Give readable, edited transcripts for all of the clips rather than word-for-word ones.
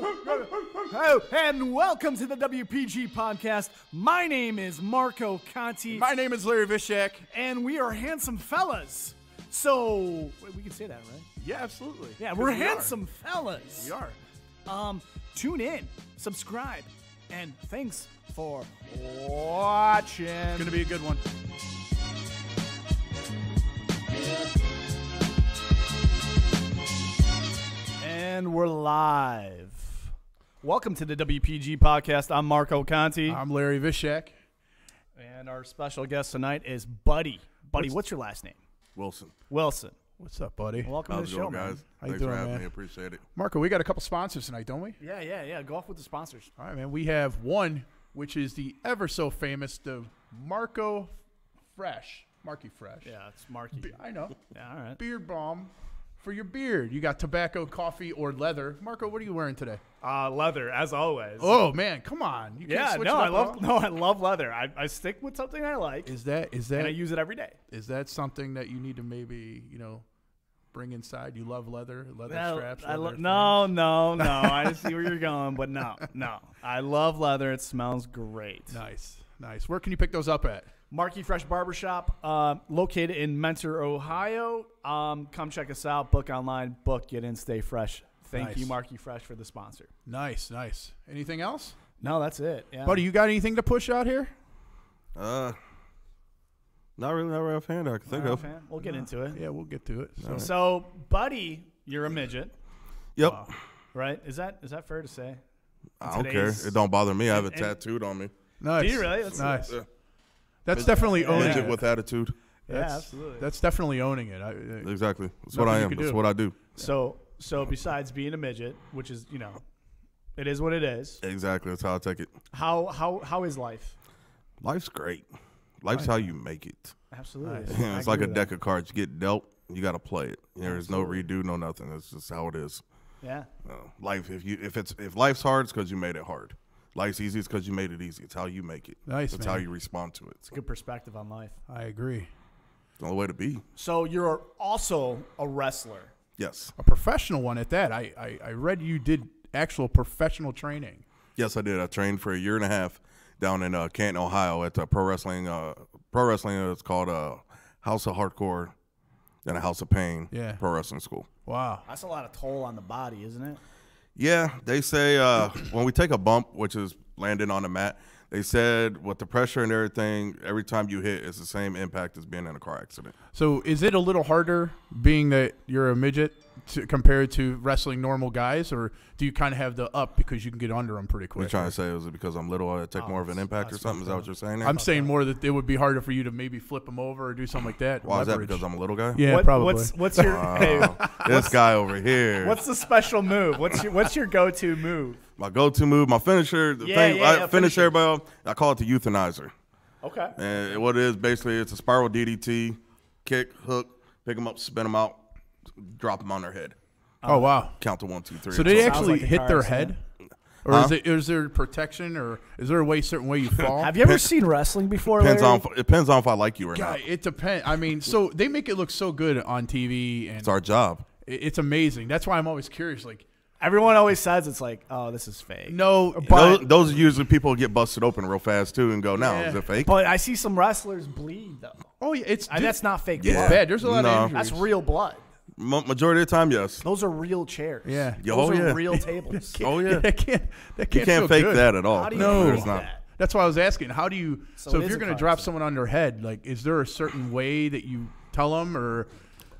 Oh, and welcome to the WPG podcast. My name is Marco Conti. My name is Larry Vishak. And we are handsome fellas. So, wait, we can say that, right? Yeah, absolutely. Yeah, we're handsome fellas. We are. Tune in, subscribe, and thanks for watching. It's going to be a good one. And we're live. Welcome to the WPG podcast. I'm Marco Conti. I'm Larry Vishak. And our special guest tonight is Buddy. Buddy, what's your last name? Wilson. Wilson. What's up, buddy? Welcome to the show, man. Guys? How you Thanks doing, for having man? me. Appreciate it. Marco, we got a couple sponsors tonight, don't we? Yeah. Go off with the sponsors. All right, man. We have one, which is the ever so famous, the Marco Fresh. Marky Fresh. Yeah, it's Marky. I know. Yeah, all right. Beard balm for your beard. You got tobacco, coffee, or leather. Marco, what are you wearing today? Leather, as always. Oh, man. Come on. You can't switch it up I love leather. I stick with something I like. Is that and I use it every day. Is that something that you need to maybe, bring inside? You love leather straps? No. I see where you're going, but no. I love leather. It smells great. Nice. Where can you pick those up at? Marky Fresh Barbershop, located in Mentor, Ohio. Come check us out. Book online. Book, get in, stay fresh. Thank you, Marky Fresh, for the sponsor. Nice. Anything else? No, that's it. Yeah. Buddy, you got anything to push out here? Not really offhand I can think of. We'll get into it. Yeah, we'll get to it. So, Buddy, you're a midget. Yep. Right? Is that fair to say? I don't care. It don't bother me. I have it tattooed on me. Nice. Do you really? That's nice. Yeah. That's definitely owning Midget it. with attitude. Absolutely. That's definitely owning it. Exactly. That's what I am. That's what I do. So besides being a midget, which is, it is what it is. Exactly. That's how I take it. How is life? Life's great. Life's how you make it. Absolutely. Nice. It's like a deck of cards. You get dealt. You got to play it. There's no redo, no nothing. That's just how it is. Yeah. Life. If life's hard, it's because you made it hard. Life's easy, it's because you made it easy. It's how you make it. Nice. It's man. how you respond to it. It's a good perspective on life. I agree. It's the only way to be. So you're also a wrestler. Yes. A professional one at that. I read you did actual professional training. Yes, I did. I trained for a year and a half down in Canton, Ohio at pro wrestling. Pro wrestling is called House of Hardcore and a House of Pain pro wrestling school. Wow. That's a lot of toll on the body, isn't it? Yeah, they say when we take a bump, which is landing on the mat, they said with the pressure and everything, every time you hit, it's the same impact as being in a car accident. So is it a little harder being that you're a midget compared to wrestling normal guys, or do you kind of have the up because you can get under them pretty quick? You're trying to say, is it because I'm little, I take more of an impact or something? Is that what you're saying there? I'm saying more that it would be harder for you to maybe flip them over or do something like that. Why is that? Leverage. Because I'm a little guy? Yeah, probably. What's your This guy over here. What's the special move? What's your go-to move? My go-to move, my finisher, I finish everybody off, I call it the euthanizer. Okay. And what it is, basically, it's a spiral DDT, kick, hook, pick them up, spin them out, drop them on their head. Oh, wow. Count to 1, 2, 3. So they actually like a hit car their accident. head? Or is there protection, or is there a certain way you fall? Have you ever seen wrestling before? Depends Larry? on if I like you or Yeah, not. it depends. I mean, so they make it look so good on TV, and It's our job. it's amazing. That's why I'm always curious. Like, Everyone always says it's like, oh, this is fake. no, but Those are usually people who get busted open real fast too and go, now is it fake? But I see some wrestlers bleed though. oh yeah, That's not fake it's blood. bad. There's a lot No. of injuries. That's real blood. Majority of the time, yes. Those are real chairs. Yeah. Those are yeah. real tables. Oh yeah, That can't you feel can't fake good. that at all. How do you No. fake It's not. that? That's why I was asking. How do you? So So it if is you're a going to car drop accident. someone on their head, like, is there a certain way that you tell them, or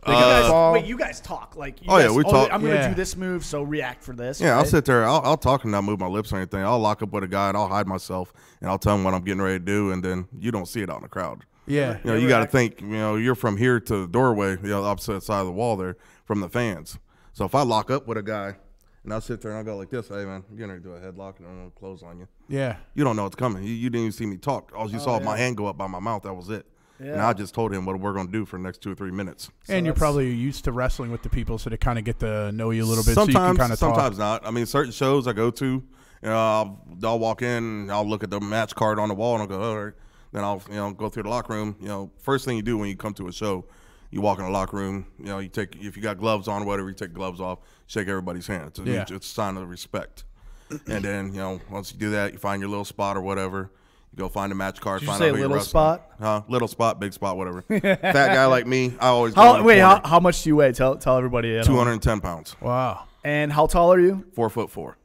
they You gotta guys, fall? wait, you guys talk like. You Oh, yeah, guys, we talk. I'm going to Yeah. do this move, so react for this. Yeah, I'll right? sit there. I'll talk and not move my lips or anything. I'll lock up with a guy and I'll hide myself and I'll tell him what I'm getting ready to do, and then you don't see it out in the crowd. Yeah. You know, you got to think. You know, you're from here to the doorway, opposite side of the wall there, from the fans. So if I lock up with a guy and I'll sit there and I'll go like this, hey man, I'm getting ready to do a headlock and I'm gonna close on you. Yeah. You don't know what's coming. You didn't even see me talk. All you saw my hand go up by my mouth. That was it. And I just told him what we're going to do for the next 2 or 3 minutes. And you're that's- probably used to wrestling with the people, so they kind of get to know you a little bit. So you can kind of talk. Sometimes not. I mean, certain shows I go to, you know, I'll walk in, and I'll look at the match card on the wall, and I'll go, all right. Then I'll go through the locker room. You know, first thing you do when you come to a show, you walk in the locker room. You know, you take, if you got gloves on or whatever, you take gloves off, shake everybody's hand. It's a sign of respect. And then, once you do that, you find your little spot or whatever. You go find a match card. Did you find say out who you're little wrestling. spot? Huh? Little spot, big spot, whatever. Fat guy like me, I always go in the Wait, corner. how much do you weigh? Tell everybody. 210 pounds. Wow. And how tall are you? 4'4".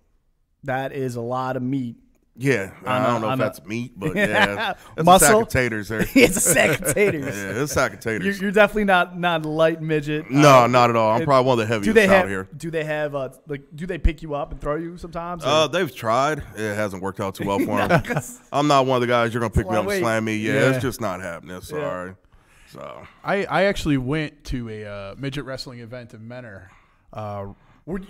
That is a lot of meat. Yeah, I don't know if that's meat, but yeah, it's Muscle? a sack of taters there. It's a sack of taters. Yeah, it's a sack of taters. You're definitely not a light midget. No, not at all. I'm probably one of the heaviest out here. Do they have do they pick you up and throw you sometimes? They've tried. It hasn't worked out too well for them. I'm not one of the guys you're gonna pick me up and slam me. Yeah, it's just not happening. Sorry. So I actually went to a midget wrestling event in Menor.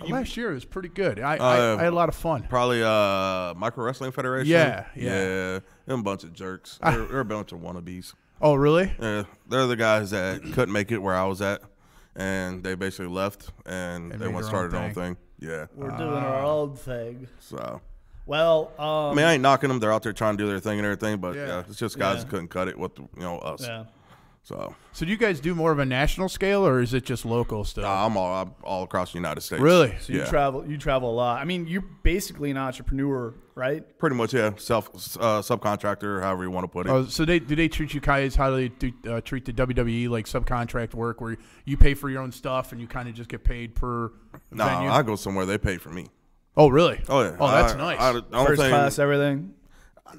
Last year it was pretty good. I had a lot of fun. Probably Micro Wrestling Federation. Yeah. They're a bunch of jerks. They're a bunch of wannabes. Oh, really? Yeah, they're the guys that couldn't make it where I was at, and they basically left and they went started their own thing. Yeah, we're doing our own thing. So, well, I mean, I ain't knocking them. They're out there trying to do their thing and everything, but it's just guys that couldn't cut it with us. Yeah. So do you guys do more of a national scale, or is it just local stuff? I'm all across the United States. Really? So you travel a lot. I mean, you're basically an entrepreneur, right? Pretty much, yeah. Subcontractor, however you want to put it. Oh, so do they treat you guys how they treat the WWE, like subcontract work, where you pay for your own stuff and you kind of just get paid per venue? I go somewhere they pay for me. Oh, really? Oh, yeah. Oh, that's nice. First class, everything.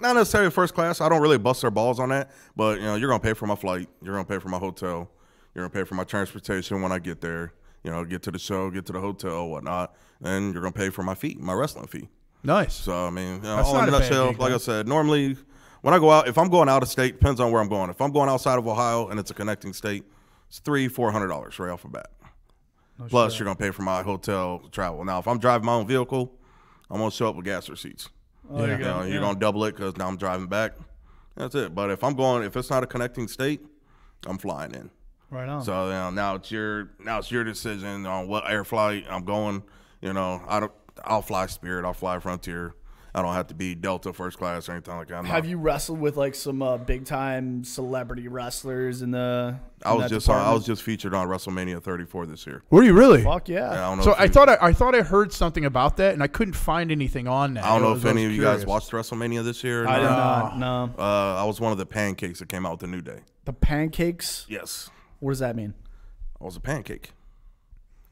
Not necessarily first class. I don't really bust their balls on that. But, you're going to pay for my flight. You're going to pay for my hotel. You're going to pay for my transportation when I get there. Get to the show, get to the hotel, whatnot. And you're going to pay for my fee, my wrestling fee. Nice. So, I mean, That's all not in a a bad nutshell, gig, like though. I said, normally when I go out, if I'm going out of state, depends on where I'm going. If I'm going outside of Ohio and it's a connecting state, it's $300-$400 right off the bat. Plus, you're going to pay for my hotel travel. Now, if I'm driving my own vehicle, I'm going to show up with gas receipts. Oh, You're going to double it because now I'm driving back. That's it. But if if it's not a connecting state, I'm flying in. Right on. So now it's your decision on what air flight I'm going. I'll fly Spirit. I'll fly Frontier. I don't have to be Delta first class or anything like that. Have you wrestled with like some big time celebrity wrestlers in the? I was just featured on WrestleMania 34 this year. Were you really? Fuck yeah! I don't know So I thought I heard something about that, and I couldn't find anything on that. I don't know if any of you guys watched WrestleMania this year. I did not. No. I was one of the pancakes that came out with the New Day. The pancakes. Yes. What does that mean? I was a pancake.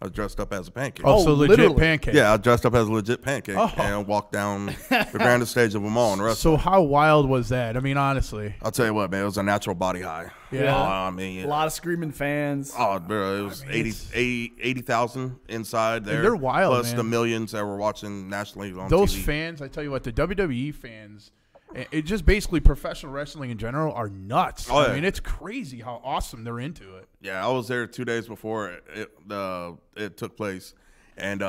I was dressed up as a pancake. Oh, so legit literally. pancake. Yeah, I dressed up as a legit pancake and walked down the grandest stage of them all in wrestling. So how wild was that? I mean, honestly. I'll tell you what, man, it was a natural body high. Yeah. I mean, A lot of screaming fans. Oh, bro, it was 80,000 inside there. They're wild, plus man. the millions that were watching nationally on Those TV. fans, I tell you what, the WWE fans, it just basically professional wrestling in general are nuts. Oh, yeah. I mean, it's crazy how awesome they're into it. Yeah, I was there 2 days before it took place, and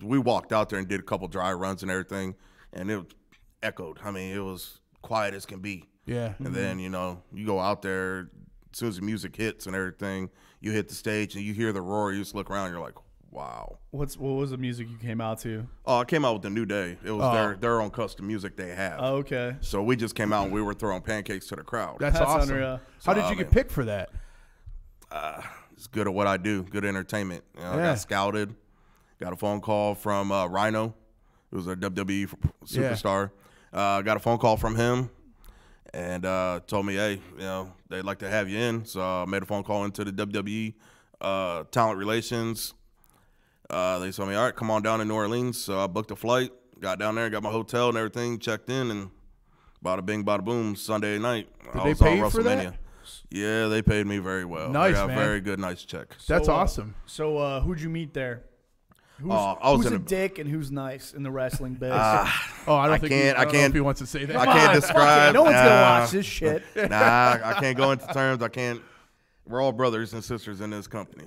we walked out there and did a couple dry runs and everything, and it echoed. I mean, it was quiet as can be. Yeah. And then, you go out there, as soon as the music hits and everything, you hit the stage and you hear the roar, you just look around, you're like, wow. What was the music you came out to? Oh, I came out with the New Day. It was their own custom music they have. Oh, okay. So we just came out and we were throwing pancakes to the crowd. That's awesome. unreal. How did you get picked for that? It's good at what I do, good entertainment. I got scouted, got a phone call from Rhino, who was a WWE superstar. Got a phone call from him and told me, hey, they'd like to have you in. So I made a phone call into the WWE talent relations. They told me, all right, come on down to New Orleans. So I booked a flight, got down there, got my hotel and everything, checked in, and bada bing, bada boom, Sunday night. Did they pay you for that? Yeah, they paid me very well. Nice, I got man. a very good, nice check. That's awesome. So who'd you meet there? was who's in a a- dick and who's nice in the wrestling biz? Oh, I don't know if he wants to say that. I can't describe. No one's gonna watch this shit. Nah, I can't go into terms. I can't. We're all brothers and sisters in this company.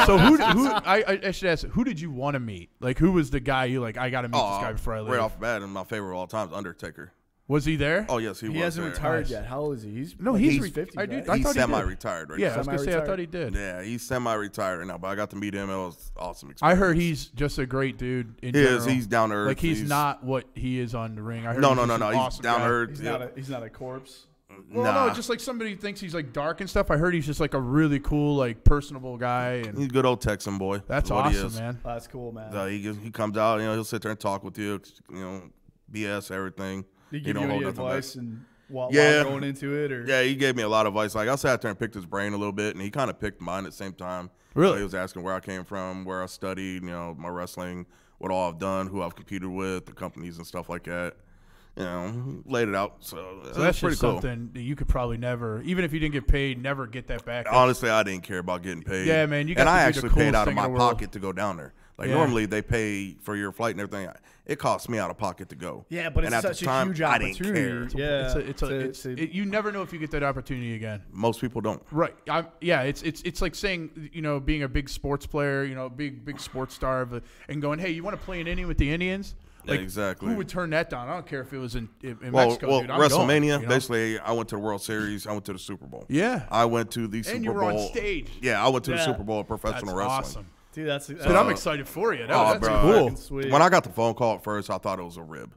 So who I should ask, who did you want to meet? Like, who was the guy you like, I got to meet this guy before I leave? Right off the bat, and my favorite of all time is Undertaker. Was he there? Oh, yes, he was. He hasn't there. retired yet. How old is he? He's he's 50. I right? thought he He's did. semi-retired right Yeah, now. I was going to say, I Semi-retired. thought he did. Yeah, he's semi-retired right now, but I got to meet him. It was an awesome experience. I heard he's just a great dude in He general. is. He's down to earth. Like, he's not what he is on the ring. I heard No, he's no, just no, an no. awesome He's down to guy. earth. He's not a corpse. Well, Nah. no, just like somebody thinks he's like dark and stuff. I heard he's just like a really cool, like personable guy. And He's a good old Texan boy. that's what he awesome, is. man. That's cool, man. He comes out, he'll sit there and talk with you, BS everything. Did he give don't you any hold nothing back. advice and while Yeah. going into it? Or? Yeah, he gave me a lot of advice. Like I sat there and picked his brain a little bit, and he kind of picked mine at the same time. Really? He was asking where I came from, where I studied, my wrestling, what all I've done, who I've competed with, the companies and stuff like that. Laid it out. So that's pretty just cool. something that you could probably never, even if you didn't get paid, never get that back. Honestly, I didn't care about getting paid. Yeah, man, you got and to I do the actually paid coolest out of thing in my the world. pocket to go down there. Like Yeah. normally they pay for your flight and everything. It costs me out of pocket to go. Yeah, but And it's at the such a time, huge I didn't opportunity. care. Yeah, You never know if you get that opportunity again. Most people don't. Right. It's like saying, being a big sports player, big sports star, and going, hey, you want to play an inning with the Indians? Like, exactly. Who would turn that down? I don't care if it was in Well, Mexico, dude. I'm WrestleMania, going, basically, I went to the World Series. I went to the Super Bowl. Yeah. I went to the Super And Bowl. you were on stage. Yeah, I went to the Yeah. Super Bowl of That's professional wrestling. awesome. dude, that's Dude, I'm excited for you. That's bro. cool. Sweet. When I got the phone call at first, I thought it was a rib,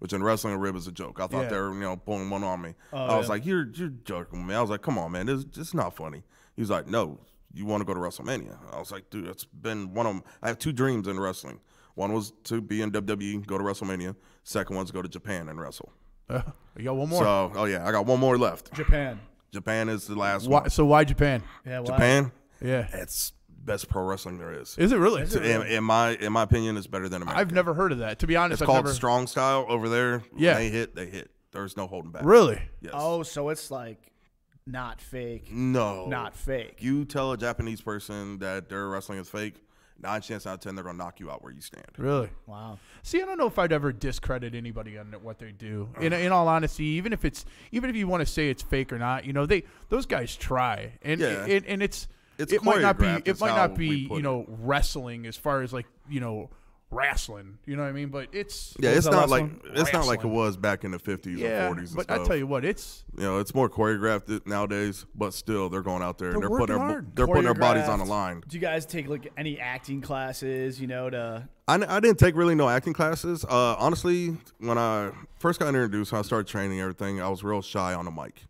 which in wrestling, a rib is a joke. I thought Yeah. they were, pulling one on me. Oh, I was yeah. like, you're joking with me. I was like, come on, man. This is not funny. He was like, no, you want to go to WrestleMania. I was like, dude, it's been one of them. I have two dreams in wrestling. One was to be in WWE, go to WrestleMania. Second one's to go to Japan and wrestle. You got one more. So, I got one more left. Japan. Japan is the last Why, one. so why Japan? Yeah, why? Japan, Yeah. it's best pro wrestling there is. Is it really? In my opinion, it's better than America. I've never heard of that. To be honest, It's I've called never. strong style over there. Yeah. When they hit. There's no holding back. Really? Yes. Oh, so it's like not fake. No. Not fake. You tell a Japanese person that their wrestling is fake, 9 chances out of 10 they're gonna knock you out where you stand. Really? Wow. See, I don't know if I'd ever discredit anybody on what they do. In all honesty, even if you want to say it's fake or not, those guys try, and Yeah. and it might not be choreographed, it is might how not we be put it. wrestling as far as like wrestling. You know what I mean? But it's Yeah, was it's the not last like one? it's not like it Wrestling. was back in the 50s yeah. or 40s and But stuff. I tell you what, it's it's more choreographed nowadays, but still they're going out there and They're they're putting working hard. they're putting their bodies on the Choreographed. line. Do you guys take like any acting classes? To I didn't take really no acting classes. Honestly, when I first got introduced, when I started training and everything, I was real shy on the mic.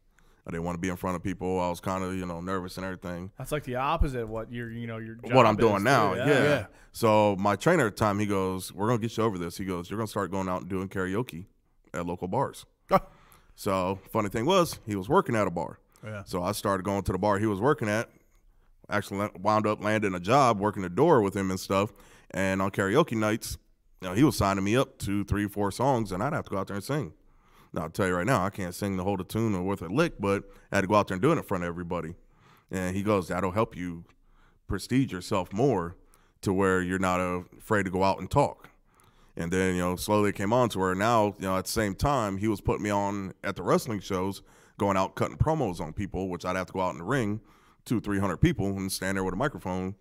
I didn't want to be in front of people. I was kind of nervous and everything. that's like the opposite of what your job What I'm is, doing too. now, Yeah. So my trainer at the time, he goes, "We're gonna get you over this." He goes, "You're gonna start going out and doing karaoke at local bars." So funny thing was, he was working at a bar. Yeah. So I started going to the bar he was working at. Actually wound up landing a job working the door with him and stuff. And on karaoke nights, he was signing me up 2, 3, 4 songs, and I'd have to go out there and sing. Now, I'll tell you right now, I can't sing the whole tune or worth a lick, but I had to go out there and do it in front of everybody. And he goes, that'll help you prestige yourself more to where you're not afraid to go out and talk. And then, slowly it came on to where now, at the same time, he was putting me on at the wrestling shows, going out cutting promos on people, which I'd have to go out in the ring, 200-300 people, and stand there with a microphone,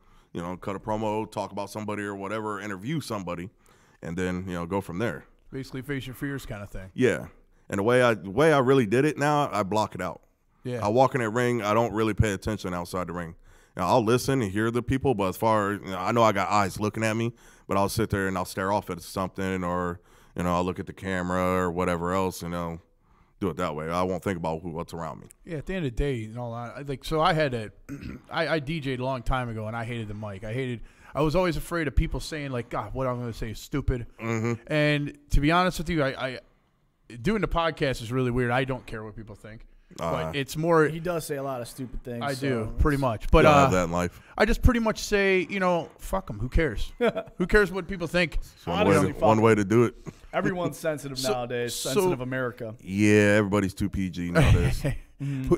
cut a promo, talk about somebody or whatever, interview somebody, and then, go from there. Basically, face your fears kind of thing. Yeah. And the way I really did it now, I block it out. Yeah. I walk in that ring, I don't really pay attention outside the ring. I'll listen and hear the people, but as far as, I know I got eyes looking at me, but I'll sit there and I'll stare off at something or, I'll look at the camera or whatever else, do it that way. I won't think about what's around me. Yeah, at the end of the day, I had I DJ'd a long time ago, and I hated the mic. I was always afraid of people saying, like, God, what I'm going to say is stupid. Mm-hmm. And to be honest with you, I doing the podcast is really weird. I don't care what people think. But it's more, He does say a lot of stupid things. I so do, pretty much. But You don't have that in life. I just pretty much say, fuck them. Who cares? Who cares what people think? Honestly, One way to do it. Everyone's sensitive nowadays. so- Sensitive America. Yeah, everybody's too PG nowadays.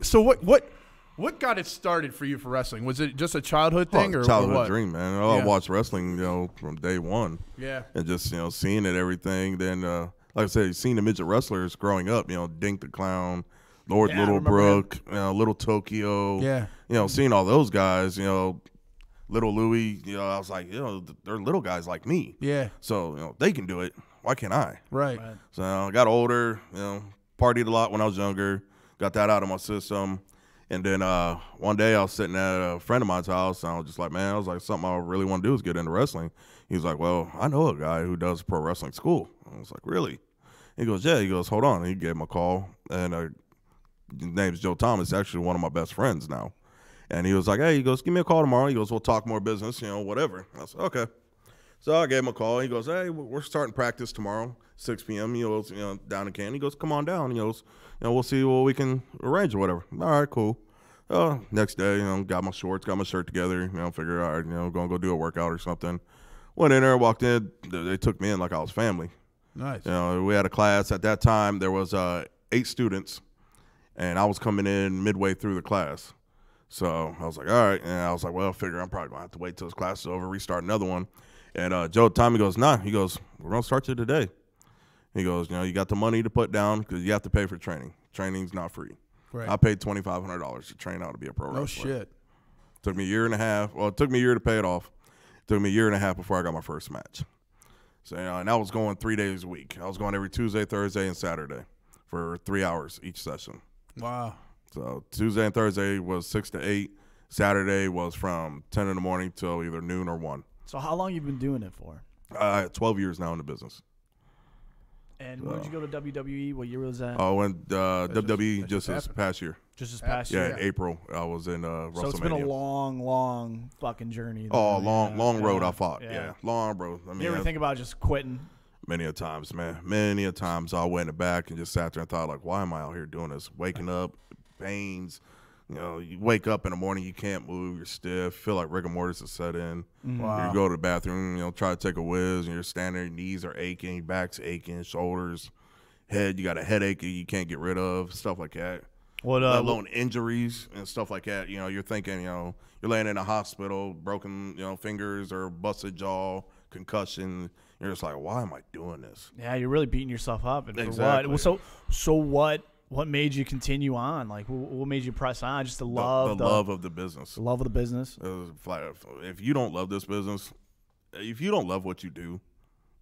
So what got it started for you for wrestling? Was it just a childhood thing or childhood what? dream, man. Yeah. I watched wrestling, from day one. Yeah. And just, seeing it, everything. Then, like I said, seeing the midget wrestlers growing up, Dink the Clown, Lord Yeah, I remember Littlebrook, Little Tokyo. Yeah. Seeing all those guys, Little Louie, I was like, they're little guys like me. Yeah. So, they can do it. Why can't I? Right. So I got older, partied a lot when I was younger, got that out of my system. And then one day I was sitting at a friend of mine's house, and I was just like, man, something I really want to do is get into wrestling. He was like, well, I know a guy who does pro wrestling school. I was like, really? He goes, yeah. He goes, hold on. And he gave him a call, and his name's Joe Thomas, actually one of my best friends now. And he was like, hey, he goes, give me a call tomorrow. He goes, we'll talk more business, whatever. I said, okay. So I gave him a call. He goes, hey, we're starting practice tomorrow, 6 p.m. He goes, down in Canton. He goes, come on down. He goes, we'll see what we can arrange or whatever. All right, cool. Next day, got my shorts, got my shirt together, figured, all right, going to go do a workout or something. Went in there, walked in. They took me in like I was family. Nice. We had a class. At that time, there was 8 students, and I was coming in midway through the class. So I was like, all right. And I was like, well, I figure I'm probably going to have to wait till this class is over, restart another one. And Joe Tommy goes, nah. He goes, we're going to start you today. He goes, you got the money to put down because you have to pay for training. Training's not free. Right. I paid $2,500 to train out to be a pro wrestler. No shit. Took me a year and a half. Well, it took me a year to pay it off. It took me a year and a half before I got my first match. So, and I was going 3 days a week. I was going every Tuesday, Thursday, and Saturday for 3 hours each session. Wow. So Tuesday and Thursday was 6 to 8. Saturday was from 10 in the morning till either noon or 1. So how long you been doing it for? 12 years now in the business. And when did you go to WWE? What year was that? Oh, and WWE just this past year. Just this past year? Yeah, in April. I was in WrestleMania. So it's been a long fucking journey. Oh, long road I fought. Yeah, long road. I mean, you ever think about just quitting? Many a times, man. Many a times I went in the back and just sat there and thought, like, why am I out here doing this? Waking up, pains. You wake up in the morning, you can't move, you're stiff, feel like rigor mortis is set in. Wow. You go to the bathroom, try to take a whiz, and you're standing there, your knees are aching, your back's aching, shoulders, head, you got a headache you can't get rid of, stuff like that. Let alone injuries and stuff like that. You're thinking, you're laying in a hospital, broken, fingers or busted jaw, concussion. You're just like, why am I doing this? Yeah, you're really beating yourself up. And exactly. For what? So what made you continue on? Like, what made you press on? Just the love, the love of the business. The love of the business. If you don't love this business, if you don't love what you do,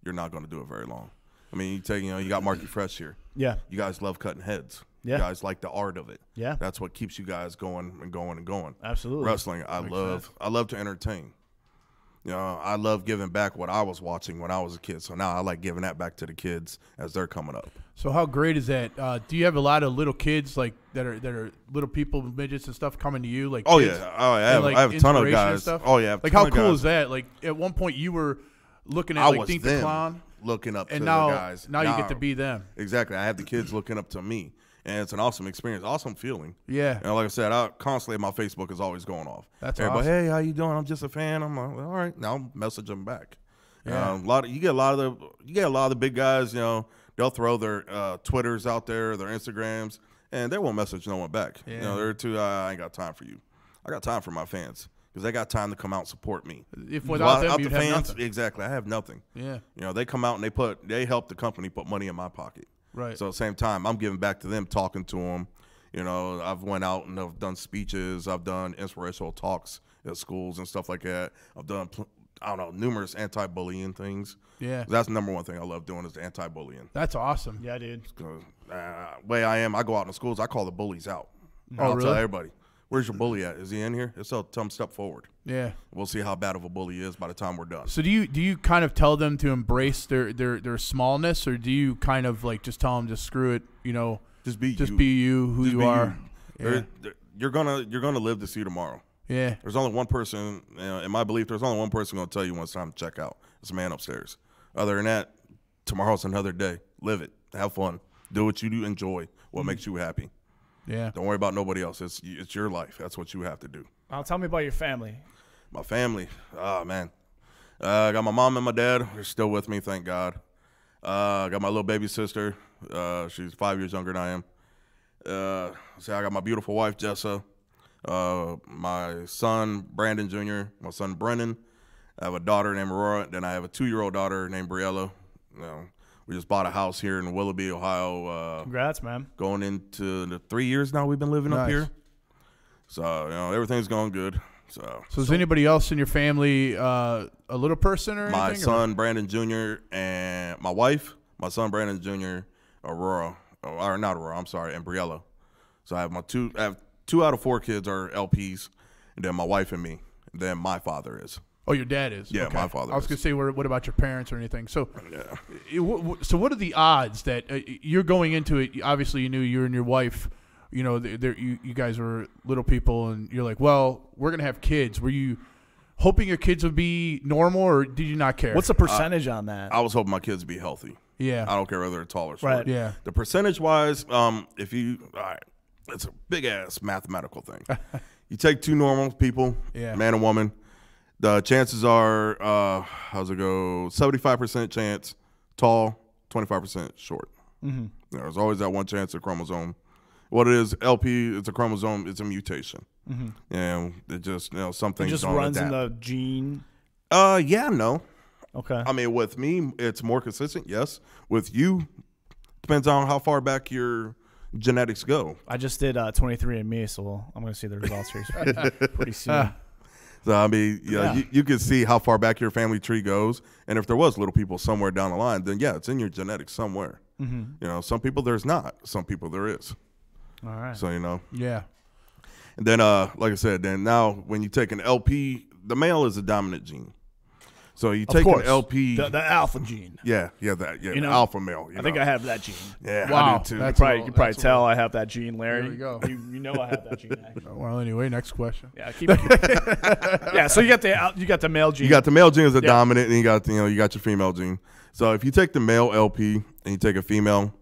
you're not going to do it very long. I mean, you got Marky Fresh here. Yeah. You guys love cutting heads. Yeah. You guys like the art of it. Yeah. That's what keeps you guys going and going and going. Absolutely. Wrestling, I love to entertain. I love giving back what I was watching when I was a kid. So now I like giving that back to the kids as they're coming up. So how great is that? Do you have a lot of little kids like that are little people, midgets and stuff coming to you? Like oh kids, yeah, I have a ton of guys. Oh yeah, like how cool is that? Like at one point you were looking at like Dink the Clown, looking up to the now, guys. Now you get to be them. Exactly. I have the kids looking up to me. And it's an awesome experience, awesome feeling. Yeah. And like I said, constantly my Facebook is always going off. That's everybody, awesome. Hey, how you doing? I'm just a fan. I'm like, well, all right. Now I'll message them back. Yeah. You get a lot of the big guys. They'll throw their Twitters out there, their Instagrams, and they won't message no one back. Yeah. They're too. I ain't got time for you. I got time for my fans because they got time to come out and support me. If without them, you'd have nothing. Exactly. I have nothing. Yeah. They come out and they help the company put money in my pocket. Right. So at the same time, I'm giving back to them, talking to them. I've went out and I've done speeches. I've done inspirational talks at schools and stuff like that. I've done, numerous anti-bullying things. Yeah. That's the number one thing I love doing is the anti-bullying. That's awesome. Yeah, dude. Way I am, I go out in the schools, I call the bullies out. I'll tell everybody, where's your bully at? Is he in here? If so, tell him step forward. Yeah. We'll see how bad of a bully he is by the time we're done. So do you kind of tell them to embrace their smallness, or do you kind of like just tell them just screw it, Just be you, who you are. Yeah. You're gonna live to see tomorrow. Yeah. There's only one person, in my belief, there's only one person going to tell you when it's time to check out. It's a man upstairs. Other than that, tomorrow's another day. Live it. Have fun. Do what you do. Enjoy what makes you happy. Yeah. Don't worry about nobody else. It's your life. That's what you have to do. Tell me about your family. My family. Oh, man. I got my mom and my dad. They're still with me, thank God. I got my little baby sister. She's 5 years younger than I am. I got my beautiful wife, Jessa. My son, Brandon Jr., my son, Brennan. I have a daughter named Aurora. Then I have a 2-year-old daughter named Briella. We just bought a house here in Willoughby, Ohio. Congrats, man. Going into the 3 years now we've been living up here. So, everything's going good. So is anybody else in your family a little person or anything? My son, Brandon Jr., and my wife, my son, Brandon Jr., Aurora. Or not Aurora, I'm sorry, and Briella. So I have two out of 4 kids are LPs, and then my wife and me. And then my father is. Oh, your dad is? Yeah, okay. my father I was going to say, what about your parents or anything? So, yeah. So what are the odds that you're going into it? Obviously, you knew you and your wife, you know, you guys were little people, and you're like, well, we're gonna have kids. Were you hoping your kids would be normal, or did you not care? What's the percentage on that? I was hoping my kids would be healthy. Yeah. I don't care whether they're tall or short. Right. Yeah. The percentage-wise, if you all right, it's a big-ass mathematical thing. You take two normal people, man and woman, the chances are, how's it go, 75% chance tall, 25% short. Mm-hmm. There's always that one chance of chromosome. What it is, LP, it's a chromosome, it's a mutation. Mm-hmm. And it just, some things it just don't runs adapt. in the gene? Yeah, no. Okay. I mean, with me, it's more consistent, yes. With you, depends on how far back your genetics go. I just did 23andMe, so I'm going to see the results here pretty soon. So, I mean, you can see how far back your family tree goes. And if there was little people somewhere down the line, then, yeah, it's in your genetics somewhere. Mm-hmm. Some people there's not. Some people there is. All right. So, Yeah. And then, like I said, then now when you take an LP, the male is a dominant gene. So you take an LP. The alpha gene. Yeah, alpha male. I think I have that gene. Yeah, wow. I do too. You can probably tell I have that gene, Larry. There we go. You know I have that gene. Actually. Well, anyway, next question. Yeah, yeah. So you got the male gene. You got the male gene as a dominant, and you got your female gene. So if you take the male LP and you take a female,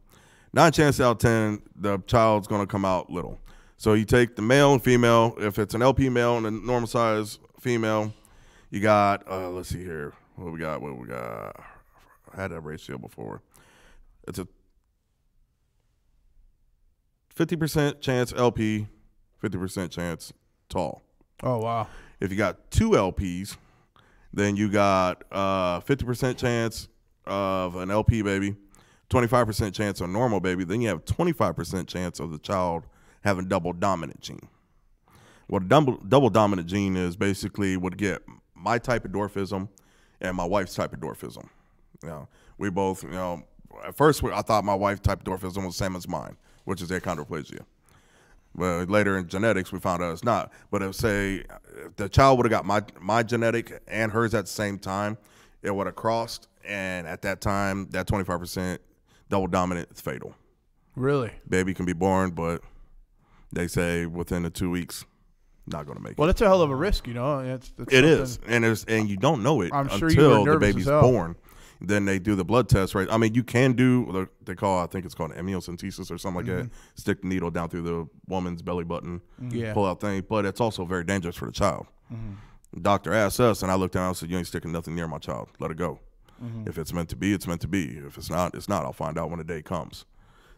9 chances out of 10 the child's going to come out little. So you take the male and female. If it's an LP male and a normal size female, you got, let's see here. What we got? I had that ratio before. It's a 50% chance LP, 50% chance tall. Oh, wow. If you got 2 LPs, then you got 50% chance of an LP baby, 25% chance of a normal baby. Then you have 25% chance of the child having double dominant gene. What a double dominant gene is basically would get my type of dwarfism and my wife's type of dwarfism. We both, at first I thought my wife's type of dwarfism was the same as mine, which is achondroplasia. But later in genetics, we found out it's not. But if the child would have got my genetic and hers at the same time, it would have crossed. And at that time, that 25% double dominant is fatal. Really? Baby can be born, but they say within the 2 weeks, not going to make it. Well, that's a hell of a risk, It's it is, and you don't know it sure until the baby's born. Then they do the blood test, right? I mean, you can do I think it's called amniocentesis or something like that. Stick the needle down through the woman's belly button, pull out thing. But it's also very dangerous for the child. The doctor asked us, and I looked down and said, "You ain't sticking nothing near my child. Let it go. If it's meant to be, it's meant to be. If it's not, it's not. I'll find out when the day comes."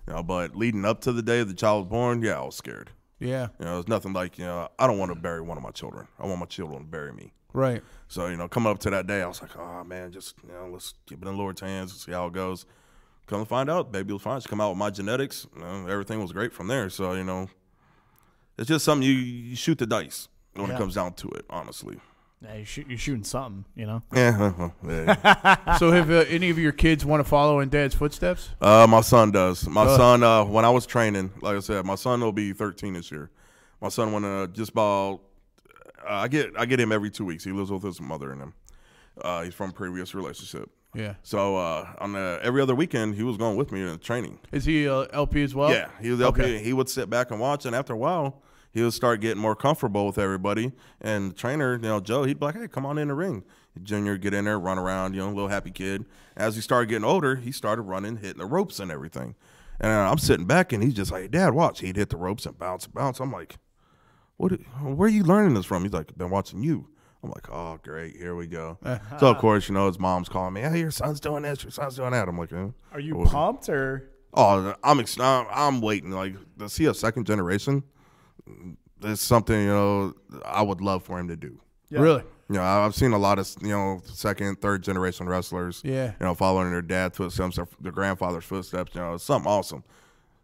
But leading up to the day the child was born, I was scared. Yeah. It's nothing like, I don't want to bury one of my children. I want my children to bury me. Right. So, coming up to that day, I was like, oh, man, just, let's keep it in the Lord's hands and see how it goes. Come to find out, baby was fine. She come out with my genetics. Everything was great from there. So, it's just something you shoot the dice when it comes down to it, honestly. Yeah, you're shooting something, Yeah. So have any of your kids want to follow in Dad's footsteps? My son does. My son, when I was training, like I said, my son will be 13 this year. My son went just about. I get him every 2 weeks. He lives with his mother and him. He's from a previous relationship. Yeah. So on every other weekend, he was going with me in training. Is he LP as well? Yeah, he was LP. Okay. He would sit back and watch, and after a while, he would start getting more comfortable with everybody. And the trainer, Joe, he'd be like, "Hey, come on in the ring." Junior get in there, run around, little happy kid. As he started getting older, he started running, hitting the ropes and everything. And I'm sitting back, and he's just like, "Dad, watch." He'd hit the ropes and bounce and bounce. I'm like, where are you learning this from? He's like, "Been watching you." I'm like, "Oh, great, here we go." So of course, his mom's calling me, "Hey, your son's doing this, your son's doing that." I'm like, Are you pumped or? Oh, I'm waiting. Like to see a second generation. It's something I would love for him to do. Yeah. Really? I've seen a lot of second, third generation wrestlers. Yeah. Following their dad's footsteps, their grandfather's footsteps. It's something awesome.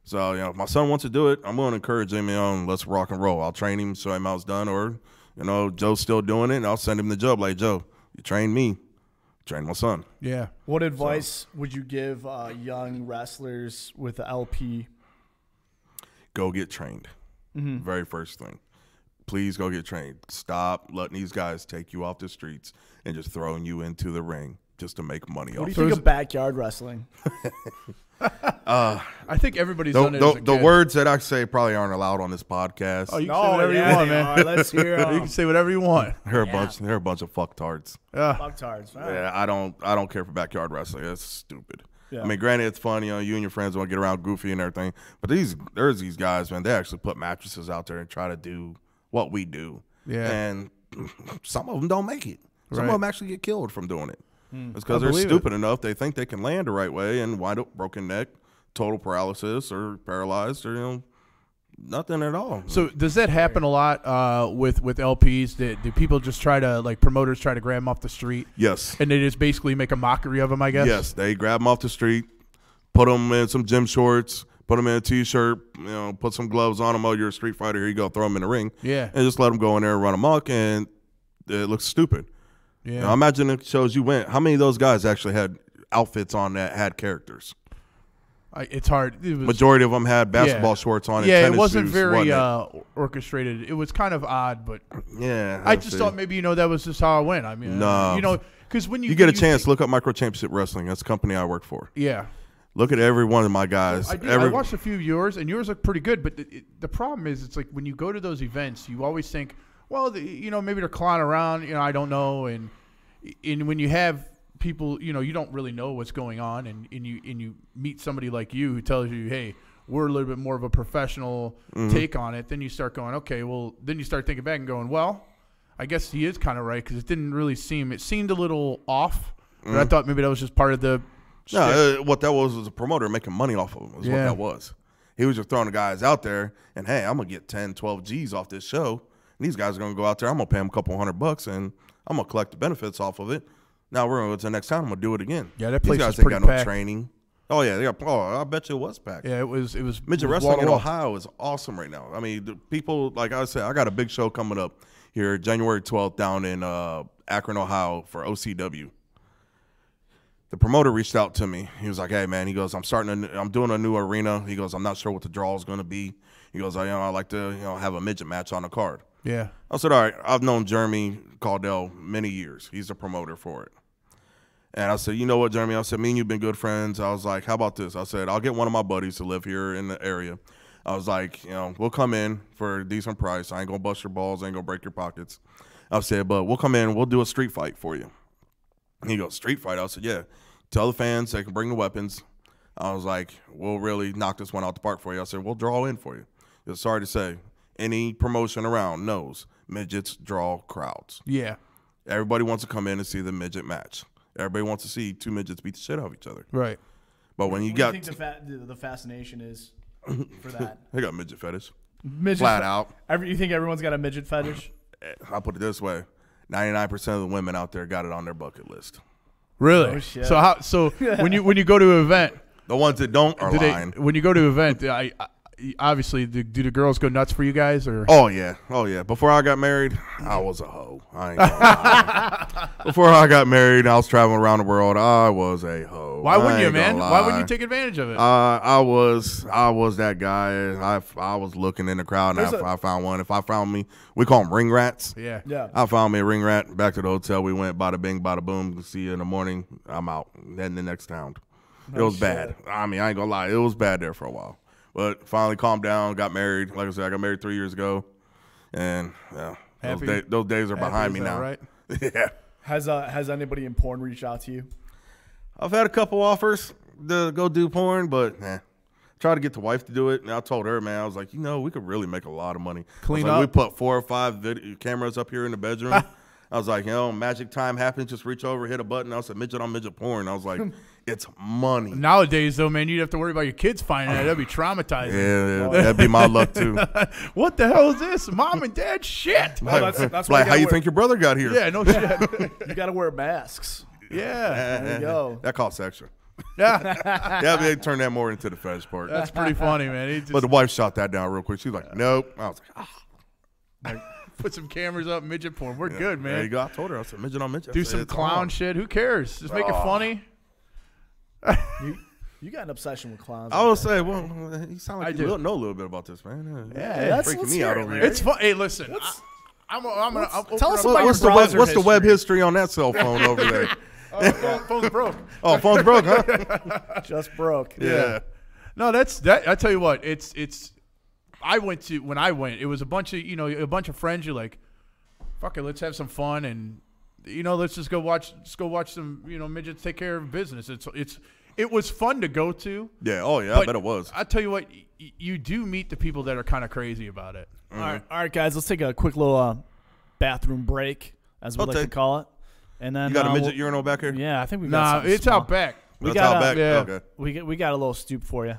So if my son wants to do it, I'm going to encourage him. Let's rock and roll. I'll train him, show him how it's done, or Joe's still doing it, and I'll send him the job. Like, Joe, you train me, train my son. Yeah. What advice would you give young wrestlers with the LP? Go get trained. Very first thing. Please go get trained. Stop letting these guys take you off the streets and just throwing you into the ring just to make money. What do you think of backyard wrestling? I think everybody's done it as a The kid. words that I say probably aren't allowed on this podcast. Oh, you can say whatever you want, man. Let's hear You can say whatever you want. They're a bunch of fucktards. fucktards. Right. Yeah, I don't care for backyard wrestling. It's stupid. Yeah. I mean, granted, it's fun. You know, you and your friends want to get around goofy and everything. But there's these guys, man. They actually put mattresses out there and try to do what we do. Yeah. And some of them don't make it. Some Right. of them actually get killed from doing it. It's because they're stupid enough. They think they can land the right way and wind up broken neck, total paralysis, or paralyzed, or nothing at all. So does that happen a lot with LPs? Do people just try to, like, promoters try to grab them off the street? Yes. And they just basically make a mockery of them, I guess? Yes, they grab them off the street, put them in some gym shorts, put them in a T-shirt, put some gloves on them. Oh, you're a street fighter. Here you go. Throw them in the ring. Yeah. And just let them go in there and run amok, and it looks stupid. Yeah. Now, imagine the shows you went. How many of those guys actually had outfits on that had characters? It's hard. Majority of them had basketball shorts on. Yeah, and it wasn't shoes, very wasn't it? orchestrated. It was kind of odd, but Yeah, I just thought maybe that was just how I went. I mean, No. because when you get a chance, look up Micro Championship Wrestling. That's the company I work for. Yeah. Look at every one of my guys. I watched a few of yours, and yours look pretty good. But the problem is, it's like when you go to those events, you always think, well, maybe they're clowning around. I don't know. And when you have people, you don't really know what's going on, and you meet somebody like you who tells you, hey, we're a little bit more of a professional take on it. Then you start going, okay, well, then you start thinking back and going, well, I guess he is kind of right, because it didn't really seem. It seemed a little off, but I thought maybe that was just part of the. No, what that was a promoter making money off of him is what that was. He was just throwing the guys out there, and, hey, I'm going to get 10, 12 G's off this show. And these guys are going to go out there. I'm going to pay them a couple $100, and I'm going to collect the benefits off of it. Now we're going to go to the next time. I'm going to do it again. Yeah, that place these guys is ain't pretty got packed. no training. Oh, yeah. I bet you it was packed. Yeah, it was. Midget wall Wrestling to in wall. Ohio is awesome right now. I mean, the people, like I said, I got a big show coming up here January 12th down in Akron, Ohio for OCW. The promoter reached out to me. He was like, hey, man, he goes, I'm doing a new arena. He goes, I'm not sure what the draw is going to be. He goes, I like to have a midget match on the card. Yeah. I said, all right, I've known Jeremy Caudell many years. He's a promoter for it. And I said, you know what, Jeremy? I said, me and you've been good friends. I was like, how about this? I said, I'll get one of my buddies to live here in the area. I was like, we'll come in for a decent price. I ain't going to bust your balls. I ain't going to break your pockets. I said, but we'll come in. We'll do a street fight for you. He goes, street fight? I said, yeah. Tell the fans they can bring the weapons. I was like, we'll really knock this one out the park for you. I said, we'll draw in for you. Just sorry to say, any promotion around knows midgets draw crowds. Yeah. Everybody wants to come in and see the midget match. Everybody wants to see two midgets beat the shit out of each other. Right. But when you What got... do you think the fascination is for that? They got midget fetish. Midget Flat out. You think everyone's got a midget fetish? I'll put it this way. 99% of the women out there got it on their bucket list. Really? Oh, shit. So when you go to an event, The ones that don't are lying. when you go to an event, obviously do the girls go nuts for you guys, or? Oh yeah. Before I got married, I was a hoe. I ain't gonna lie. Before I got married, I was traveling around the world. I was a hoe. Why wouldn't I you, ain't man? gonna Why wouldn't lie. you take advantage of it? I was that guy. I was looking in the crowd, and I found one. If I found me, we call them ring rats. Yeah. I found me a ring rat. Back to the hotel. We went. Bada bing, bada boom. See you in the morning. I'm out. Heading the next town. It was bad. I mean, I ain't gonna lie. It was bad there for a while. But finally calmed down, got married. Like I said, I got married 3 years ago. And those days are behind me is that now. right? Yeah. Has anybody in porn reached out to you? I've had a couple offers to go do porn, but try to get the wife to do it. And I told her, man, I was like, we could really make a lot of money. Clean I was like, up. we put 4 or 5 cameras up here in the bedroom. I was like, magic time happens. Just reach over, hit a button. I said, midget on midget porn. I was like, it's money. Nowadays, though, man, you'd have to worry about your kids finding that. That'd be traumatizing. Yeah, that'd be my luck, too. What the hell is this? Mom and Dad? Shit. Well, that's why Like, how you think your brother got here? Yeah, no shit. You got to wear masks. Yeah. There you go. That costs extra. Yeah. Yeah, they turned that more into the fetish part. That's pretty funny, man. But the wife shot that down real quick. She's like, nope. I was like, put some cameras up, midget porn. We're good, man. there you go. I told her. I said, midget on midget. I Do said, some it's clown on. shit. Who cares? Just make it funny. You got an obsession with clowns. I would say, well, you sound I like do. you know a little bit about this, man. Yeah, freaking let's me hear out it, over Larry. here. It's fun. Hey, listen. I'll tell us open about up- your browser What's the web history. history on that cell phone over there? Phone's broke. Oh, phone's broke, huh? Just broke. Yeah. No, that's that. I tell you what, it's. I went to when I went. It was a bunch of friends. You're like, fuck it, let's have some fun and let's just go watch some midgets take care of business. It was fun to go to. Yeah. Oh yeah. I bet it was. I tell you what, you do meet the people that are kind of crazy about it. All right, guys. Let's take a quick little bathroom break, as we like to call it. And then you got a midget urinal back here? Yeah, I think we got. It's small. out back. We That's got out back. Yeah. Okay. We got a little stoop for you.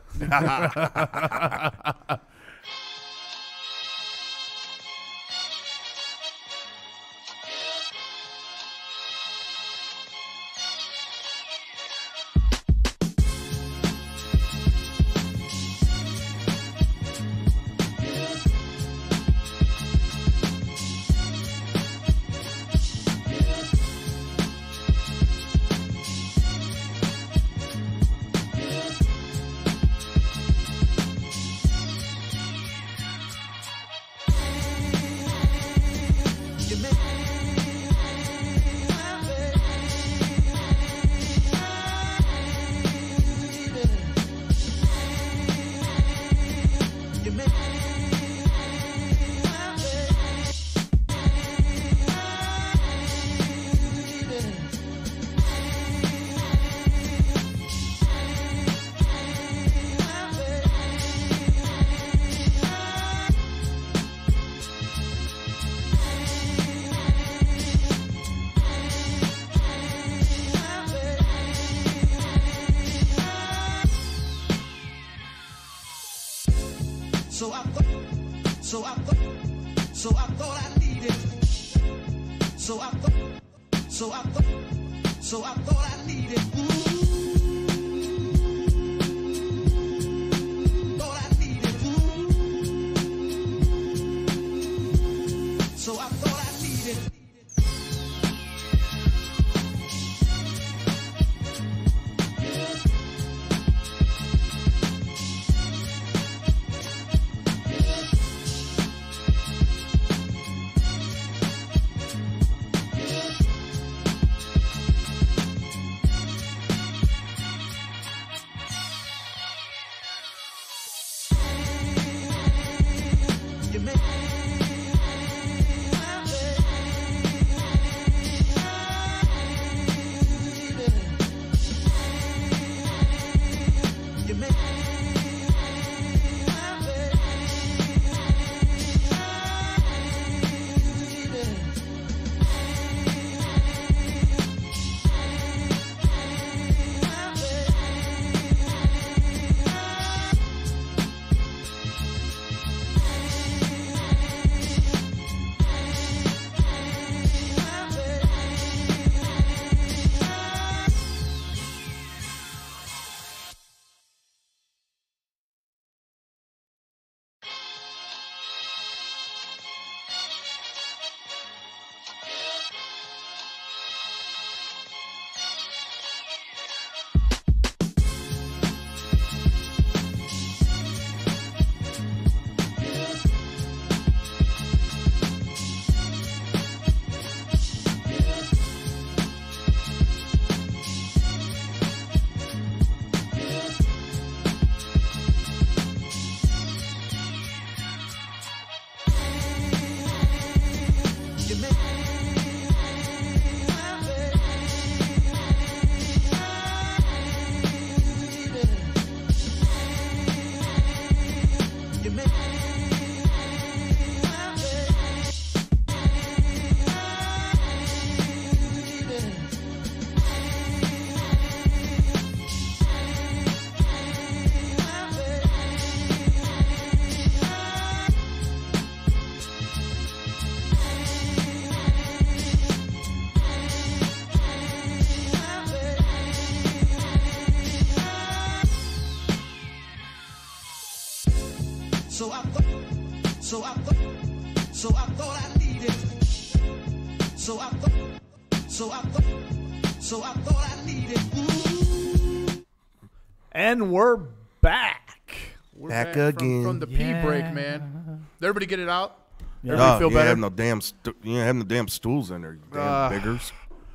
And we're back. Back again. From the pee break, man. Did everybody get it out? Yeah. Everybody feel better? You ain't have no damn stools in there, you damn biggers.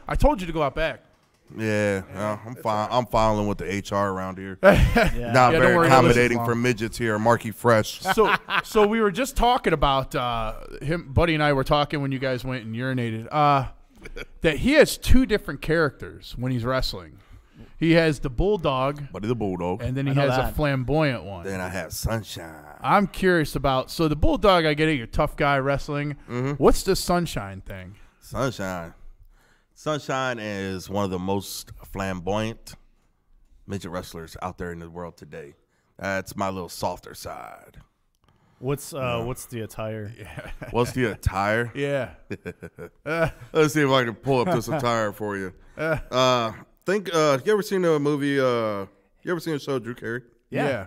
I told you to go out back. Yeah, I'm fine. I'm filing with the HR around here. Yeah. Not don't very worry, accommodating listen, for midgets here. Marky Fresh. So we were just talking about Buddy and I were talking when you guys went and urinated. That he has two different characters when he's wrestling. He has the Bulldog, Buddy the Bulldog. and then he I know has a that. flamboyant one. Then I have Sunshine. I'm curious about. So the Bulldog, I get it. You're a tough guy wrestling. What's the Sunshine thing? Sunshine. Sunshine is one of the most flamboyant midget wrestlers out there in the world today. That's my little softer side. What's the attire? What's the attire? Yeah. Let's see if I can pull up this attire for you. You ever seen a movie? You ever seen a show, Drew Carey? Yeah.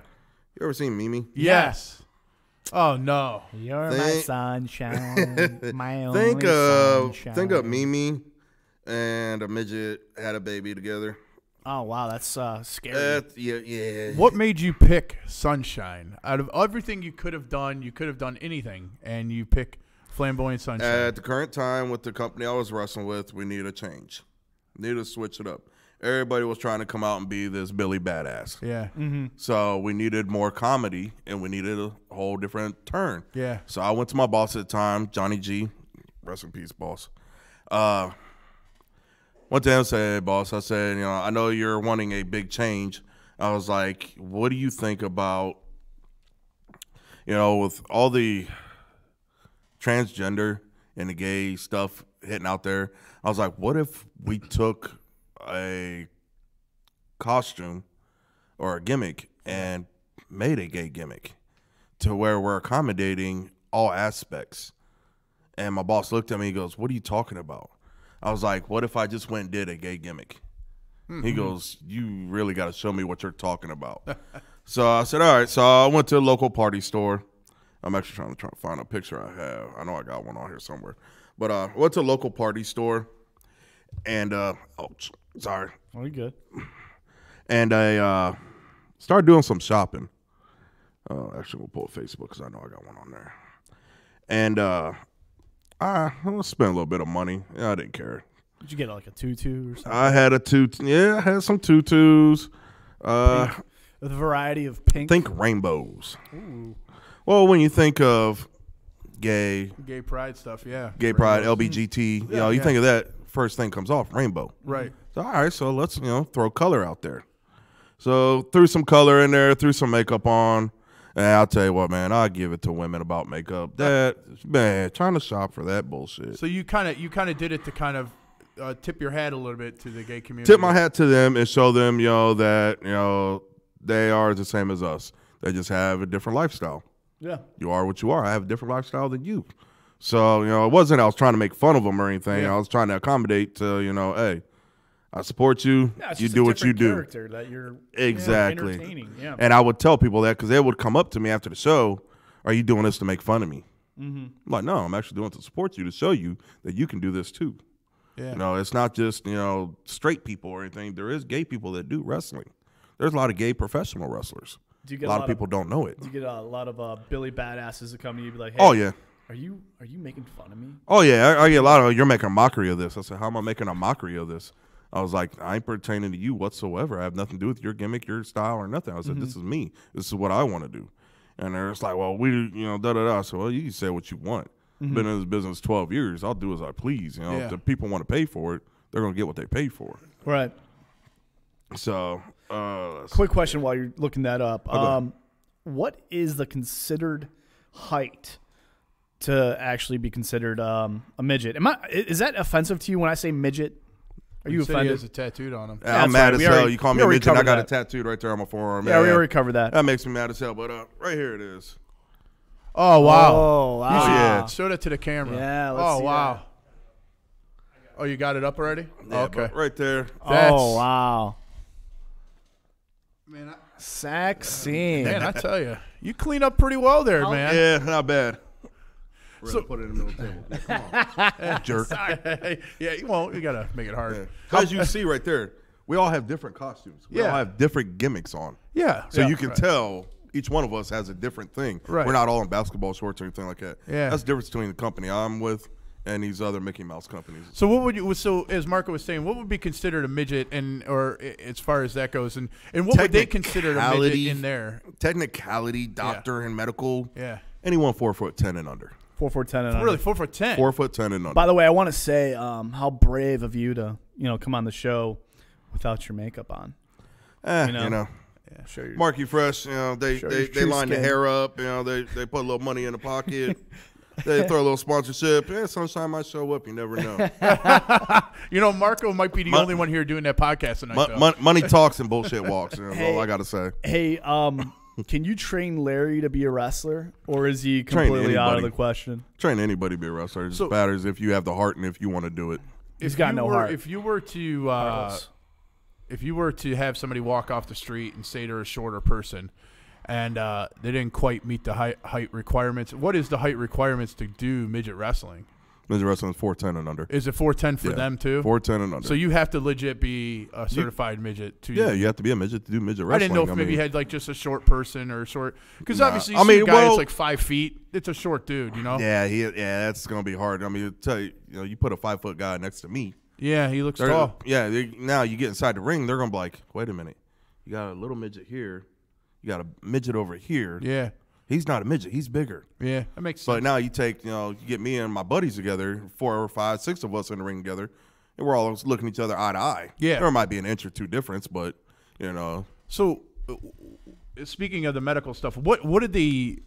You ever seen Mimi? Yes. Oh no. You're my Think- sunshine, my only sunshine. Think of Mimi and a midget had a baby together. Oh wow, that's scary. Yeah. What made you pick Sunshine? Out of everything you could have done anything, and you pick Flamboyant Sunshine. At the current time with the company I was wrestling with, we needed a change. Needed to switch it up. Everybody was trying to come out and be this Billy Badass. Yeah. So we needed more comedy, and we needed a whole different turn. Yeah. So I went to my boss at the time, Johnny G. Rest in peace, boss. Went to him and said, hey, boss, I said, I know you're wanting a big change. I was like, what do you think about, with all the transgender and the gay stuff hitting out there? I was like, what if we took a costume or a gimmick and made a gay gimmick to where we're accommodating all aspects? And my boss looked at me and goes, what are you talking about? I was like, what if I just went and did a gay gimmick? He goes, you really got to show me what you're talking about. So I said, all right. So I went to a local party store. I'm actually trying to find a picture I have. I know I got one on here somewhere. But I went to a local party store and, sorry. Oh, you good? And I started doing some shopping. Actually, we'll pull Facebook because I know I got one on there. And I spent a little bit of money. Yeah, I didn't care. Did you get like a tutu or something? I had a tutu. Yeah, I had some tutus. With a variety of pink. Think rainbows. Ooh. Well, when you think of gay pride stuff, yeah. Gay pride, LBGT, you think of that, first thing comes off, rainbow. Right. So, all right, so let's, throw color out there. So threw some color in there, threw some makeup on. And I'll tell you what, man, I'll give it to women about makeup. Trying to shop for that bullshit. So you kind of did it to kind of tip your hat a little bit to the gay community. Tip my hat to them and show them, that, they are the same as us. They just have a different lifestyle. Yeah. You are what you are. I have a different lifestyle than you. So, it wasn't I was trying to make fun of them or anything. Yeah. I was trying to accommodate to, hey, I support you. Yeah, it's you just do a what you do. character that you're Exactly. entertaining. Yeah. And I would tell people that because they would come up to me after the show, are you doing this to make fun of me? I'm like, no, I'm actually doing it to support you, to show you that you can do this too. Yeah. It's not just, straight people or anything. There is gay people that do wrestling. There's a lot of gay professional wrestlers. Do you get a lot of people don't know it. Do you get a lot of Billy Badasses that come to you and be like, hey, Oh, yeah. are you making fun of me? Oh, yeah. I get a lot of, you're making a mockery of this. I said, how am I making a mockery of this? I was like, I ain't pertaining to you whatsoever. I have nothing to do with your gimmick, your style, or nothing. I said, this is me. This is what I want to do. And they're just like, well, da-da-da. So, well, you can say what you want. Been in this business 12 years. I'll do as I please. If the people want to pay for it, they're going to get what they pay for. Right. So, Quick question while you're looking that up. Okay. What is the considered height to actually be considered a midget? Is that offensive to you when I say midget? Are you He offended? has a tattooed on him. I'm mad as hell. You call me a midget, and I got that. a tattooed right there on my forearm. Yeah, we already covered that. That makes me mad as hell. But right here it is. Oh wow! Oh wow! Oh, yeah. Show that to the camera. Yeah, let's see wow! that. Oh, you got it up already? Yeah, Okay. but right there. Oh wow! Man, Sexy. man, I tell you, you clean up pretty well there, man. Yeah, not bad. We're So- gonna put it in the middle of the table. Yeah, come on. Jerk. Yeah, you won't. You gotta make it hard. As you see right there, we all have different costumes. We all have different gimmicks on. Yeah. So yeah, you can right. tell each one of us has a different thing. Right. We're not all in basketball shorts or anything like that. Yeah. That's the difference between the company I'm with and these other Mickey Mouse companies. So what would you? So as Marco was saying, what would be considered a midget, or as far as that goes, and what would they consider a midget in there? Technicality, doctor, and medical. Yeah. Anyone 4'10" and under. 4'10" and under. Really, 4'10". 4'10" and under. By the way, I want to say how brave of you to come on the show without your makeup on. Yeah, sure. Marky Fresh, they line the hair up, they put a little money in the pocket. They throw a little sponsorship. Yeah, sunshine might show up. You never know. Marco might be the only one here doing that podcast tonight. Money talks and bullshit walks. That's all I got to say. Hey, can you train Larry to be a wrestler, or is he completely out of the question? Train anybody to be a wrestler. It just matters if you have the heart and if you want to do it. He's got no heart. If you were to have somebody walk off the street and say they're a shorter person, and they didn't quite meet the height requirements, what is the height requirements to do midget wrestling? Midget wrestling is 4'10" and under. Is it 4'10" for them too? 4'10" and under. So you have to legit be a certified midget to. Yeah, you have to be a midget to do midget wrestling. I didn't know if maybe you had like just a short person or short, because obviously you see a guy that's like 5 feet. It's a short dude, Yeah, that's gonna be hard. I mean, I'll tell you, you put a 5 foot guy next to me. Yeah, he looks tall. Yeah, now you get inside the ring, they're gonna be like, wait a minute, you got a little midget here, you got a midget over here. Yeah. He's not a midget. He's bigger. Yeah, that makes sense. But now you take, you get me and my buddies together, 4 or 5, 6 of us in the ring together, and we're all looking at each other eye to eye. Yeah. There might be an inch or two difference, but, So, speaking of the medical stuff, what did they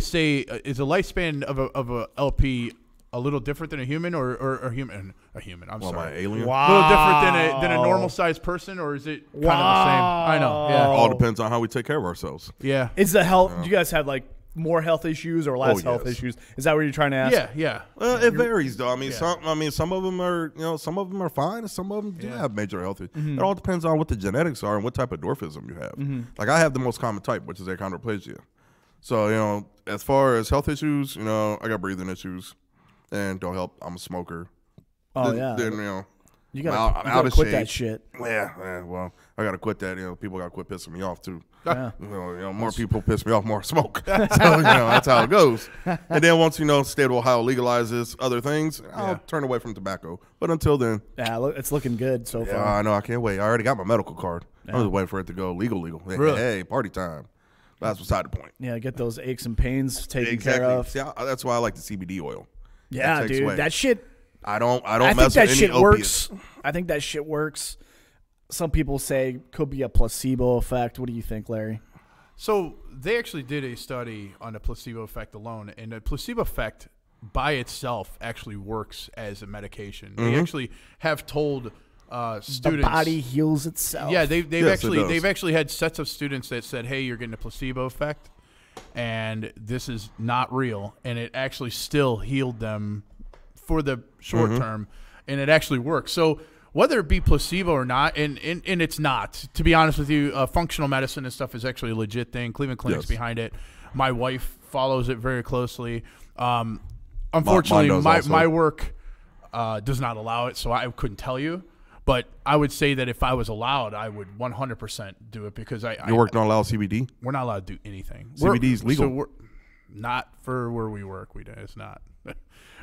say? Is the lifespan of a LP a little different than a human, or a human? I'm sorry, my alien. Wow. A little different than a normal sized person, or is it kind of the same? I know. Yeah. All depends on how we take care of ourselves. Yeah. Is the health? Do you guys have like more health issues or less health issues? Is that what you're trying to ask? Yeah. It varies though. I mean, some of them are some of them are fine, and some of them do have major health issues. It all depends on what the genetics are and what type of dwarfism you have. Like I have the most common type, which is achondroplasia. So as far as health issues, I got breathing issues. And don't help. I'm a smoker. Oh, then you gotta quit that shit. Yeah. Well, I gotta quit that. People gotta quit pissing me off too. Yeah. More people piss me off, more smoke. So that's how it goes. And then once state of Ohio legalizes other things, I'll turn away from tobacco. But until then, it's looking good so far. I know. I can't wait. I already got my medical card. I'm just waiting for it to go legal. Really? Hey, party time. That's beside the point. Yeah, get those aches and pains taken care of. See, that's why I like the CBD oil. Yeah, dude, away. That shit. I don't mess think with that any shit opiates. works. I think that shit works. Some people say could be a placebo effect. What do you think, Larry? So they actually did a study on the placebo effect alone, and the placebo effect by itself actually works as a medication. They actually have told students the body heals itself. Yeah, they've actually had sets of students that said, "Hey, you're getting a placebo effect." And this is not real, and it actually still healed them for the short term, and it actually works. So whether it be placebo or not, and it's not, to be honest with you, functional medicine and stuff is actually a legit thing. Cleveland Clinic's behind it. My wife follows it very closely. Unfortunately, my work does not allow it, so I couldn't tell you. But I would say that if I was allowed, I would 100% do it because Your work don't allow CBD? We're not allowed to do anything. CBD is legal. So we're not for where we work. It's not. The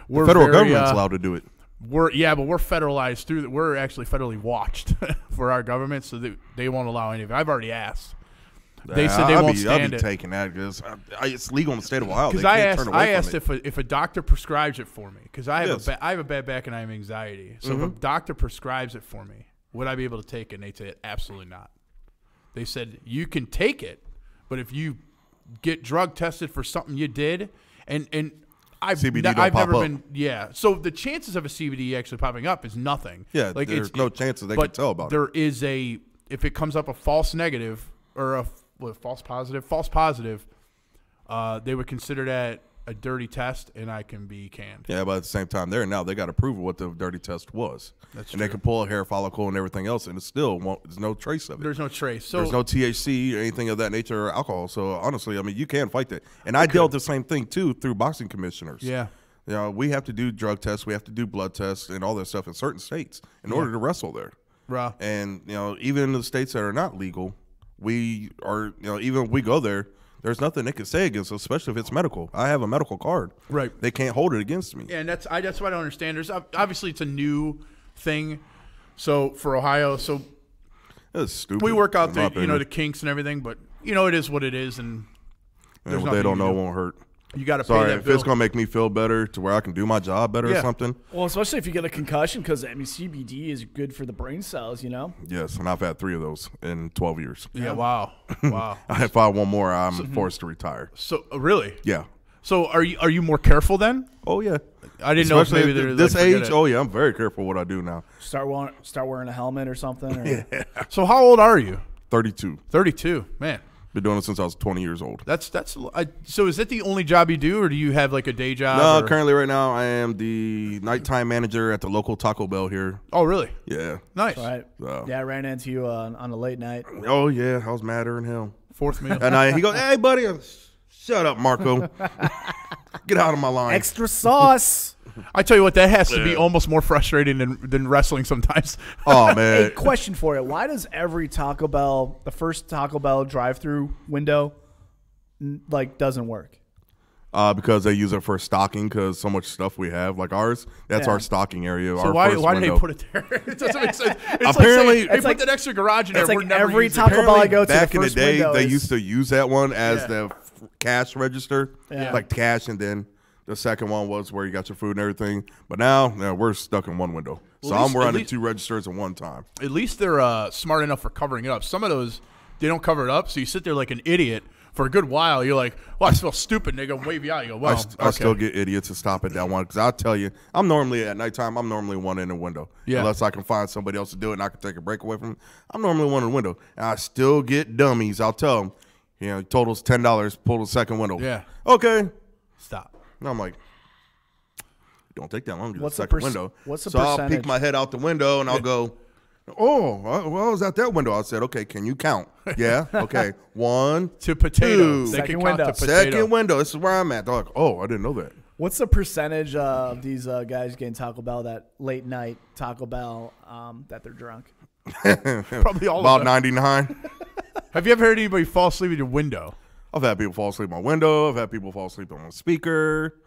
federal government's allowed to do it. But we're federalized through. We're actually federally watched for our government, so they won't allow any of it. I've already asked. They said they won't stand it. I'll be taking that because it's legal in the state of Ohio. Because I asked if a doctor prescribes it for me because I have a bad back and I have anxiety. So if a doctor prescribes it for me, would I be able to take it? And they said absolutely not. They said you can take it, but if you get drug tested for something you did, and I've never been. Yeah, so the chances of a CBD actually popping up is nothing. Yeah, like there's no chances they can tell about it. There is if it comes up a false negative or a false positive, they would consider that a dirty test, and I can be canned. Yeah, but at the same time, they got to prove what the dirty test was. That's and true. They can pull a hair follicle and everything else, and there's no trace of it. There's no trace. So there's no THC or anything of that nature or alcohol. So honestly, I mean, you can fight that. And I dealt the same thing too through boxing commissioners. Yeah. We have to do drug tests, we have to do blood tests, and all that stuff in certain states in order to wrestle there. Right. And even in the states that are not legal, we are even if we go there, there's nothing they can say against us, especially if it's medical. I have a medical card. Right. They can't hold it against me. Yeah, and that's what I don't understand. There's obviously it's a new thing, so for Ohio, so That's stupid. we work out the kinks and everything, but it is what it is, and what they don't know won't hurt. You got to pay Sorry, that if bill. it's gonna make me feel better to where I can do my job better or something. Well, especially if you get a concussion, because CBD is good for the brain cells. Yes, and I've had 3 of those in 12 years. Yeah, wow. If I have one more, I'm forced to retire. So really? Yeah. So are you more careful then? Oh yeah. I didn't know if Especially maybe at this age. Oh yeah, I'm very careful what I do now. Start wearing a helmet or something. Or? Yeah. So how old are you? 32. 32. Man. Been doing it since I was 20 years old. So is that the only job you do, or do you have like a day job? No, currently right now I am the nighttime manager at the local Taco Bell here. Oh, really? Yeah. Nice. Right. So. Yeah, I ran into you on a late night. Oh yeah, I was madder than hell. 4th meal. And he goes, "Hey buddy, shut up, Marco. Get out of my line." Extra sauce. I tell you what, that has to be almost more frustrating than wrestling sometimes. Oh man. Hey, question for you: why does every Taco Bell, the first Taco Bell drive-through window, doesn't work? Because they use it for stocking. Because so much stuff we have, like ours, that's our stocking area. So our why first why do they window. put it there? It doesn't make sense. It's Apparently, like they put that extra garage in there. It's We're like never every using Taco it. Bell I go to, back the in the first day, window they is- used to use that one as the cash register, Yeah. like cash, and then the second one was where you got your food and everything. But now, we're stuck in one window. So I'm running 2 registers at one time. At least they're smart enough for covering it up. Some of those, they don't cover it up, so you sit there like an idiot for a good while. You're like, well, I feel stupid. And they go wave you out. You go, well, I still get idiots to stop at that one because I'll tell you, I'm normally at nighttime. I'm normally one in a window, unless I can find somebody else to do it and I can take a break away from it. I'm normally one in the window, and I still get dummies. I'll tell them, totals $10. Pull the second window. Yeah. Okay. Stop. And I'm like, don't take that long to get What's the the second window. what's the so I'll percentage? peek my head out the window and I'll go, oh, well, I was at that window. I said, okay, can you count? Yeah. Okay. 1 To potato. Two. They Second can count window. to potato. Second window. This is where I'm at. They're like, oh, I didn't know that. What's the percentage of these guys getting Taco Bell, that late night Taco Bell, that they're drunk? Probably all About of them. 99. Have you ever heard anybody fall asleep at your window? I've had people fall asleep on window. I've had people fall asleep on a speaker.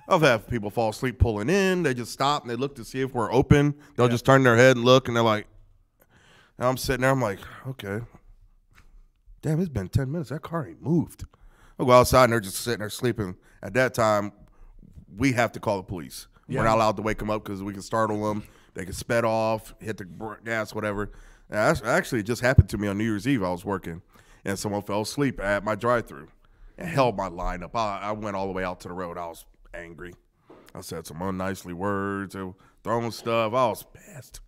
I've had people fall asleep pulling in. They just stop and they look to see if we're open. They'll just turn their head and look, and they're like, and I'm sitting there. I'm like, okay. Damn, it's been 10 minutes. That car ain't moved. I'll go outside and they're just sitting there sleeping. At that time, we have to call the police. Yeah. We're not allowed to wake them up because we can startle them. They can sped off, hit the gas, whatever. And actually, it just happened to me on New Year's Eve. I was working, and someone fell asleep at my drive-thru and held my line up. I went all the way out to the road. I was angry. I said some unnicely words, throwing stuff. I was pissed.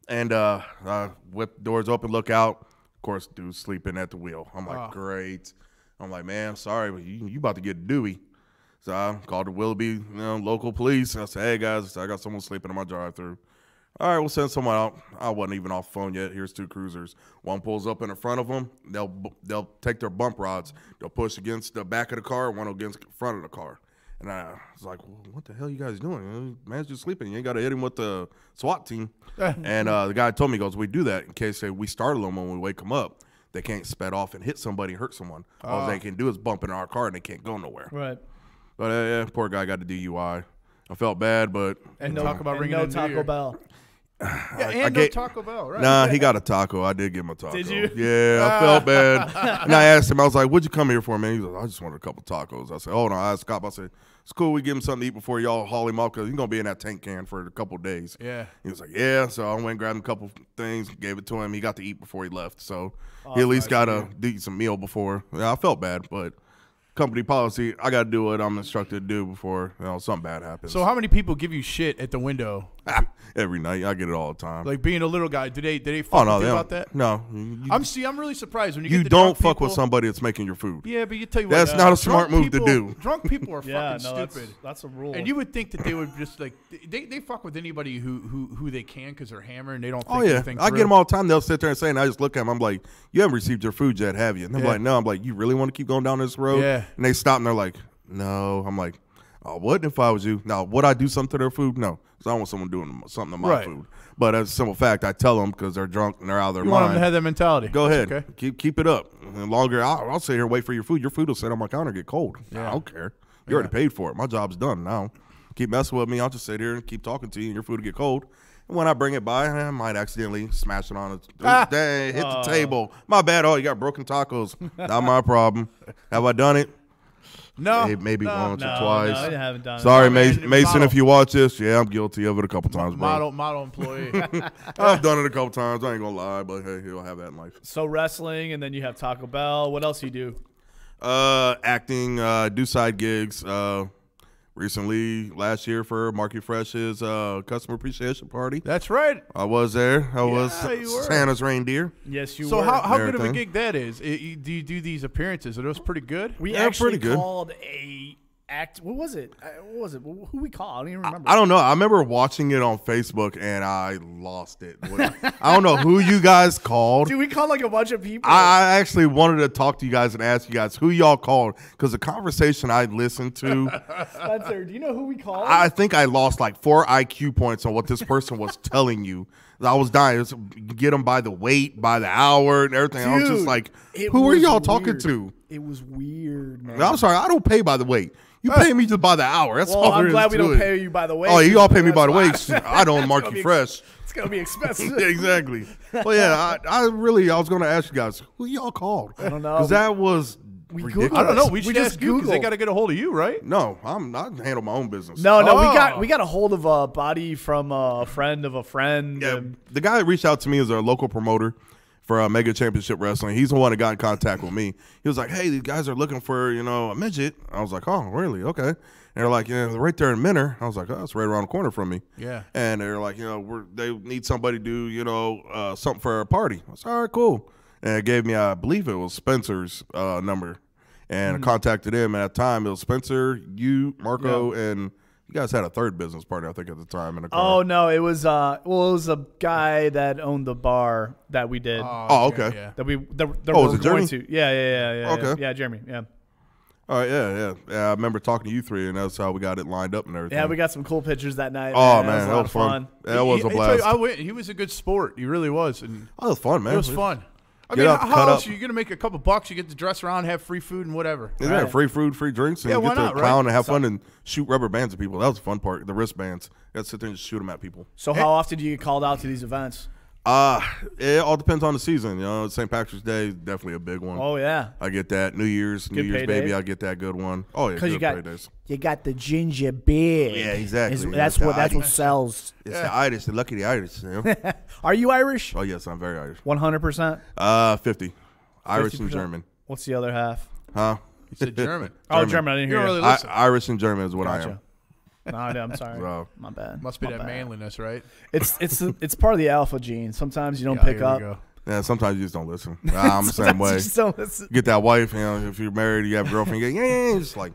And I whipped doors open, look out. Of course, dude's sleeping at the wheel. I'm like, great. I'm like, man, sorry, but you about to get dooey. So I called the Willoughby, local police. And I said, hey, guys, I got someone sleeping in my drive-thru. All right, we'll send someone out. I wasn't even off the phone yet. Here's 2 cruisers. One pulls up in the front of them. They'll take their bump rods. They'll push against the back of the car. One against the front of the car. And I was like, well, what the hell you guys doing? Man's just sleeping. You ain't got to hit him with the SWAT team. And the guy told me, he goes, we do that in case we startle them when we wake them up. They can't sped off and hit somebody, hurt someone. All they can do is bump in our car, and they can't go nowhere. Right. But poor guy got the DUI. I felt bad, but And talk about ringing no in New Taco Year. Bell. Yeah, and I no get- Taco Bell, right? Nah, he got a taco. I did give him a taco. Did you? Yeah, I felt bad. And I asked him, I was like, what'd you come here for, man? He was like, I just wanted a couple tacos. I said, hold on. I asked Scott, I said, it's cool. We give him something to eat before y'all haul him off because he's going to be in that tank can for a couple days. Yeah. He was like, yeah. So I went and grabbed him a couple things, gave it to him. He got to eat before he left. So he at least got a decent meal before. Yeah, I felt bad, but company policy, I got to do what I'm instructed to do before something bad happens. So how many people give you shit at the window? Every night. I get it all the time. Like being a little guy, did they fuck with you about that? No. I'm really surprised when you You get the don't drunk fuck people, with somebody that's making your food. Yeah, but you tell you what, That's not a smart drunk move to people- do. Drunk people are Yeah, fucking no, stupid. that's a rule. And you would think that they would just like they fuck with anybody who they can because they're hammered and they don't think Oh, yeah. anything I through. get them all the time. They'll sit there and say, and I just look at them. I'm like, you haven't received your food yet, have you? And they're Yeah. like, no. I'm like, you really want to keep going down this road? Yeah. And they stop and they're like, no. I'm like, I wouldn't if I was you. Now, would I do something to their food? No, because I don't want someone doing something to my food. But as a simple fact, I tell them because they're drunk and they're out of their mind. You want them to have that mentality. Go ahead. Okay. Keep it up. And longer, I'll sit here and wait for your food. Your food will sit on my counter and get cold. Yeah. I don't care. You already paid for it. My job's done now. Keep messing with me. I'll just sit here and keep talking to you, and your food will get cold. And when I bring it by, I might accidentally smash it on it. Dang, hit the table. My bad. Oh, you got broken tacos. Not my problem. Have I done it? No. Maybe once or twice. No, I haven't done Sorry, it. Mason, if you watch this, yeah, I'm guilty of it a couple times, bro. Model employee. I've done it a couple times. I ain't going to lie, but hey, you'll have that in life. So wrestling, and then you have Taco Bell. What else you do? Acting, do side gigs. Recently, last year for Marky Fresh's customer appreciation party. That's right. I was there. I was Santa's reindeer. Yes, you were. So how good of a gig that is? Do you do these appearances? Are those pretty good? We actually called a act. What was it? Who we called? I don't even remember. I don't know. I remember watching it on Facebook and I lost it. I don't know who you guys called. Dude, we called like a bunch of people. I actually wanted to talk to you guys and ask you guys who y'all called because the conversation I listened to. Spencer, do you know who we called? I think I lost like 4 IQ points on what this person was telling you. I was dying. It was, get them by the weight, by the hour, and everything. Dude, I was just like, who are y'all talking to? It was weird, man. I'm sorry. I don't pay by the weight. You pay me just by the hour. That's all I'm glad we don't pay you by the weight. Oh, you all pay me by the weight. I don't mark you fresh. It's going to be expensive. Exactly. Well, yeah, I was going to ask you guys, who y'all called? I don't know. Because that was ridiculous. I don't know. We just ask you because they got to get a hold of you, right? No, I handle my own business. No, we got a hold of a body from a friend of a friend. Yeah, the guy that reached out to me is a local promoter for Mega Championship Wrestling. He's the one that got in contact with me. He was like, hey, these guys are looking for, a midget. I was like, oh, really? Okay. And they're like, yeah, they're right there in Minner. I was like, oh, it's right around the corner from me. Yeah. And they're like, they need somebody to do, something for a party. I was all right, cool. And it gave me, I believe it was Spencer's number. And I contacted him. And at the time, it was Spencer, you, Marco, and you guys had a third business partner, I think, at the time in the car. Oh, no. It was it was a guy that owned the bar that we did. Oh, okay. Yeah. That we was it Jeremy? To. Yeah. Okay. Yeah, Jeremy. Yeah. All right, yeah. I remember talking to you three, and that's how we got it lined up and everything. Yeah, we got some cool pictures that night. Oh, man, that was fun. That was a blast. He was a good sport. He really was. And it was fun, man. It was fun. I mean, how else are you going to make a couple bucks? You get to dress around, have free food and whatever. Yeah, free food, free drinks, and get to clown and have fun and shoot rubber bands at people. That was the fun part, the wristbands. You got to sit there and just shoot them at people. So how often do you get called out to these events? It all depends on the season. St. Patrick's Day is definitely a big one. Oh, yeah. I get that. New Year's baby, I get that good one. Oh, yeah, because paydays. You got the ginger beer. Yeah, exactly. That's what sells. It's the Irish, the lucky Irish. Are you Irish? Oh, yes, I'm very Irish. 100%? 50. Irish and German. What's the other half? Huh? You said German. Oh, German. I didn't hear you. Really listen. Irish and German is what I am. No, I'm sorry. Bro. My bad. Must be that manliness, right? It's part of the alpha gene. Sometimes you don't pick up. Yeah, sometimes you just don't listen. I'm the same way. You just don't listen. Get that wife, if you're married, you have a girlfriend, you go, yeah, just like,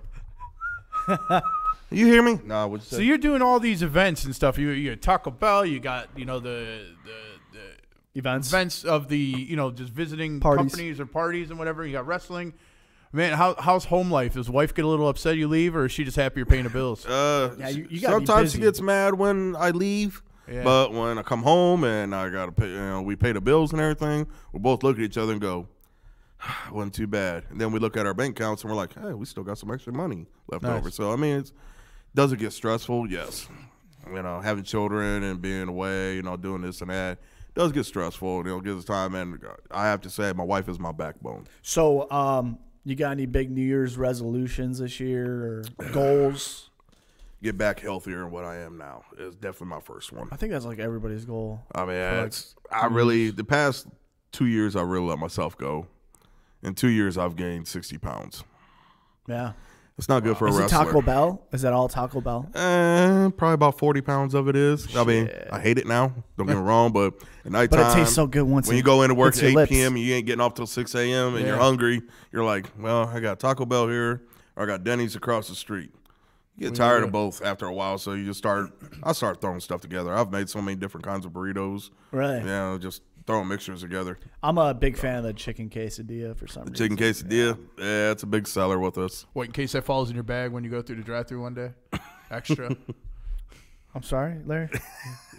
you hear me? No. So you're doing all these events and stuff. You Taco Bell. You got the events of the just visiting companies or parties and whatever. You got wrestling. Man, how's home life? Does wife get a little upset you leave, or is she just happy you're paying the bills? Yeah, you gotta sometimes she gets mad when I leave, but when I come home and I gotta pay, we pay the bills and everything, we both look at each other and go, wasn't too bad. And then we look at our bank accounts and we're like, hey, we still got some extra money left over. So I mean, does it get stressful? Yes. Having children and being away, doing this and that. Does get stressful. Gives us time, and I have to say, my wife is my backbone. So, you got any big New Year's resolutions this year or goals? Get back healthier than what I am now is definitely my first one. I think that's like everybody's goal. I mean, the past 2 years, I really let myself go. In 2 years, I've gained 60 pounds. Yeah. It's not good for a wrestler. Is it Taco Bell? Is that all Taco Bell? Probably about 40 pounds of it is. Shit. I mean, I hate it now. Don't get me wrong, but at nighttime. But it tastes so good when you go into work at 8 p.m. and you ain't getting off till 6 a.m. and you're hungry, you're like, well, I got Taco Bell here or I got Denny's across the street. You get tired of both after a while, so I start throwing stuff together. I've made so many different kinds of burritos. Right. Just throwing mixtures together. I'm a big fan of the chicken quesadilla for some reason. Chicken quesadilla, yeah, it's a big seller with us. What, in case that falls in your bag when you go through the drive-thru one day? Extra. I'm sorry, Larry.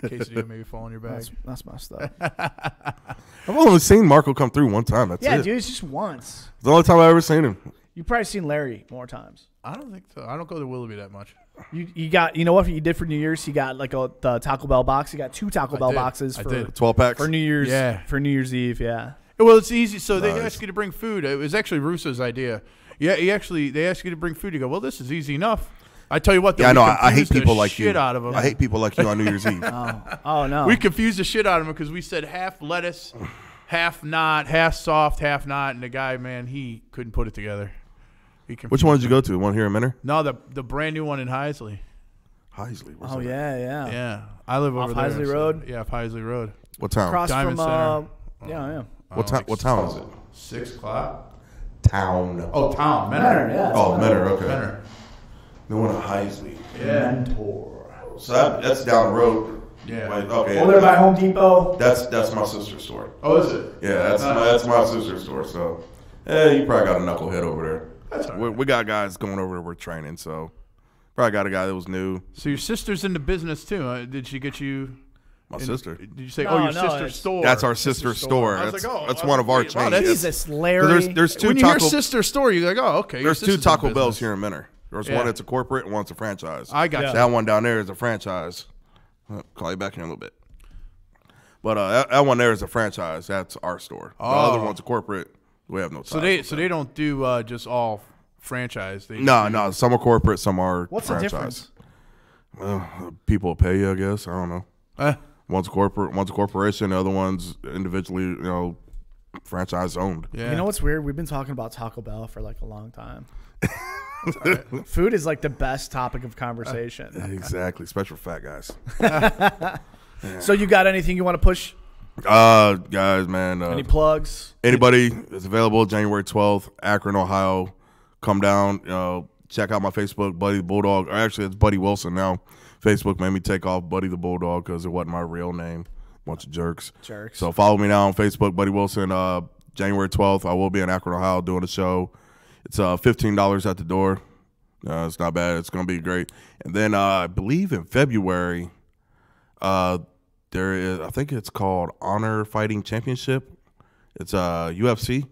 Quesadilla maybe fall in your bag. That's my stuff. I've only seen Marco come through one time. That's Yeah, it. dude, it's just once. It's the only time I've ever seen him. You've probably seen Larry more times. I don't think so. I don't go to Willoughby that much. You got, you know what you did for New Year's? You got like the Taco Bell box. You got 2 Taco Bell boxes for 12-packs? for New Year's. Yeah. For New Year's Eve, yeah. Well, it's easy. So they Nice. ask you to bring food. It was actually Russo's idea. Yeah, they ask you to bring food. You go, well, this is easy enough. I tell you what, though, Yeah, I know. we I hate confused the people like you. shit out of them. I hate people like you on New Year's Eve. Oh no. We confused the shit out of him because we said half lettuce, half not, half soft, half not, and the guy, man, he couldn't put it together. Which one did you go to? One here in Minter? No, the brand new one in Heisley. Heisley. Oh yeah. Yeah, I live over Off there. Heisley Road? Yeah, off Heisley Road. What town? Across Diamond from Center. yeah. What town is it? 6 o'clock. Town. Oh, town. Mentor, yeah. Oh, Minter. Okay. Mentor. The one in Heisley. Yeah. Mentor. So that's down the road. Yeah. Wait, okay. Over there by Home Depot. That's my sister's store. Oh, is it? Yeah, that's my sister's store. So, you probably got a knucklehead over there. That's all right. We got guys going over there. We're training, so probably got a guy that was new. So your sister's in the business too. Huh? Did she get you? My sister. Did you say, No, your no, sister's it's- store? That's our sister's store. I was That's, like, oh, that's I one was of our like, wow, chains. that's- Jesus, Larry. There's two When you hear taco. sister store, you're like, oh, okay. your There's two sister's in Taco Bells business. here in Minter. There's Yeah. one that's a corporate and one's a franchise. I got you. That one down there is a franchise. I'll call you back here in a little bit. But that one there is a franchise. That's our store. The other one's a corporate. We have no. So they don't do just all franchise. They No. Some are corporate. Some are What's the franchise. difference? People pay you, I guess. I don't know. do. One's corporate. One's a corporation. The other one's individually, franchise owned. Yeah. You know what's weird? We've been talking about Taco Bell for like a long time. Food is like the best topic of conversation. Exactly. Especially for fat guys. So you got anything you want to push? Guys, man. Any plugs? Anybody is available January 12th, Akron, Ohio. Come down. Check out my Facebook, Buddy the Bulldog. Or actually, it's Buddy Wilson now. Facebook made me take off Buddy the Bulldog because it wasn't my real name. Bunch of jerks. So follow me now on Facebook, Buddy Wilson. January 12th, I will be in Akron, Ohio doing a show. It's $15 at the door. It's not bad. It's going to be great. And then I believe in February, there is, I think it's called Honor Fighting Championship. It's UFC.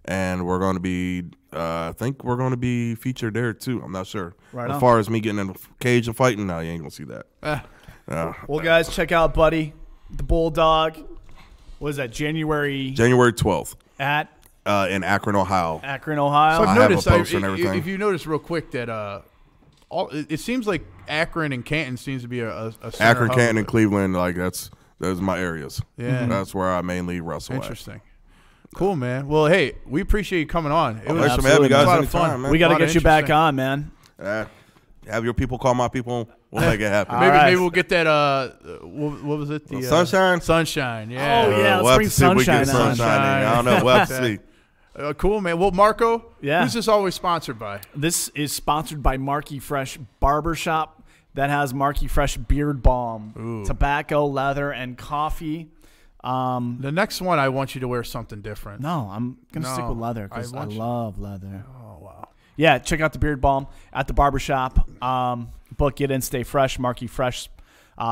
And we're going to be, I think we're going to be featured there too. I'm not sure. Right as on. far as me getting in the cage and fighting, no, you ain't going to see that. Well, guys, check out Buddy the Bulldog. What is that? January 12th at in Akron, Ohio. Akron, Ohio. So I've I have a noticed, poster and everything. if you notice real quick that it seems like Akron and Canton seems to be a center Akron, hub Canton, of and it. Cleveland, like those are my areas. Yeah. That's where I mainly wrestle Interesting. Cool, man. Well, hey, we appreciate you coming on. It Thanks for having me, it was guys. a lot of fun. Anytime, man. we got to lot of get you back interesting- on, man. Have your people call my people. We'll make it happen. Maybe right. maybe we'll get that. What was it? The Sunshine? Sunshine. Yeah. Oh, yeah. We'll let's have bring to see if we Sunshine get on. sunshine in. I don't know. We'll have to see. Cool, man. Well, Marco. Yeah. Who's this always sponsored by? This is sponsored by Marky Fresh Barbershop that has Marky Fresh Beard Balm, tobacco, leather, and coffee. The next one, I want you to wear something different. No, I'm going to stick No, with leather because I I want you- love leather. Oh wow. Yeah, check out the Beard Balm at the barbershop. Book it and stay fresh. Marky Fresh.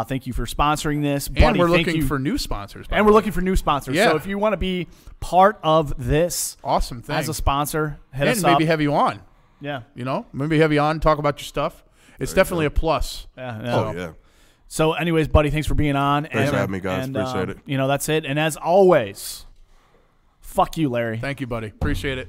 Thank you for sponsoring this. And Buddy, we're thank looking you. for new sponsors. by And the we're way. looking for new sponsors. Yeah. So if you want to be part of this Awesome thing. as a sponsor, hit and us maybe up. have you on. Yeah. Maybe have you on, talk about your stuff. It's definitely a plus. Yeah. Oh, yeah. So, anyways, Buddy, thanks for being on. Thanks for having me, guys. Appreciate it. That's it. And as always, fuck you, Larry. Thank you, buddy. Appreciate it.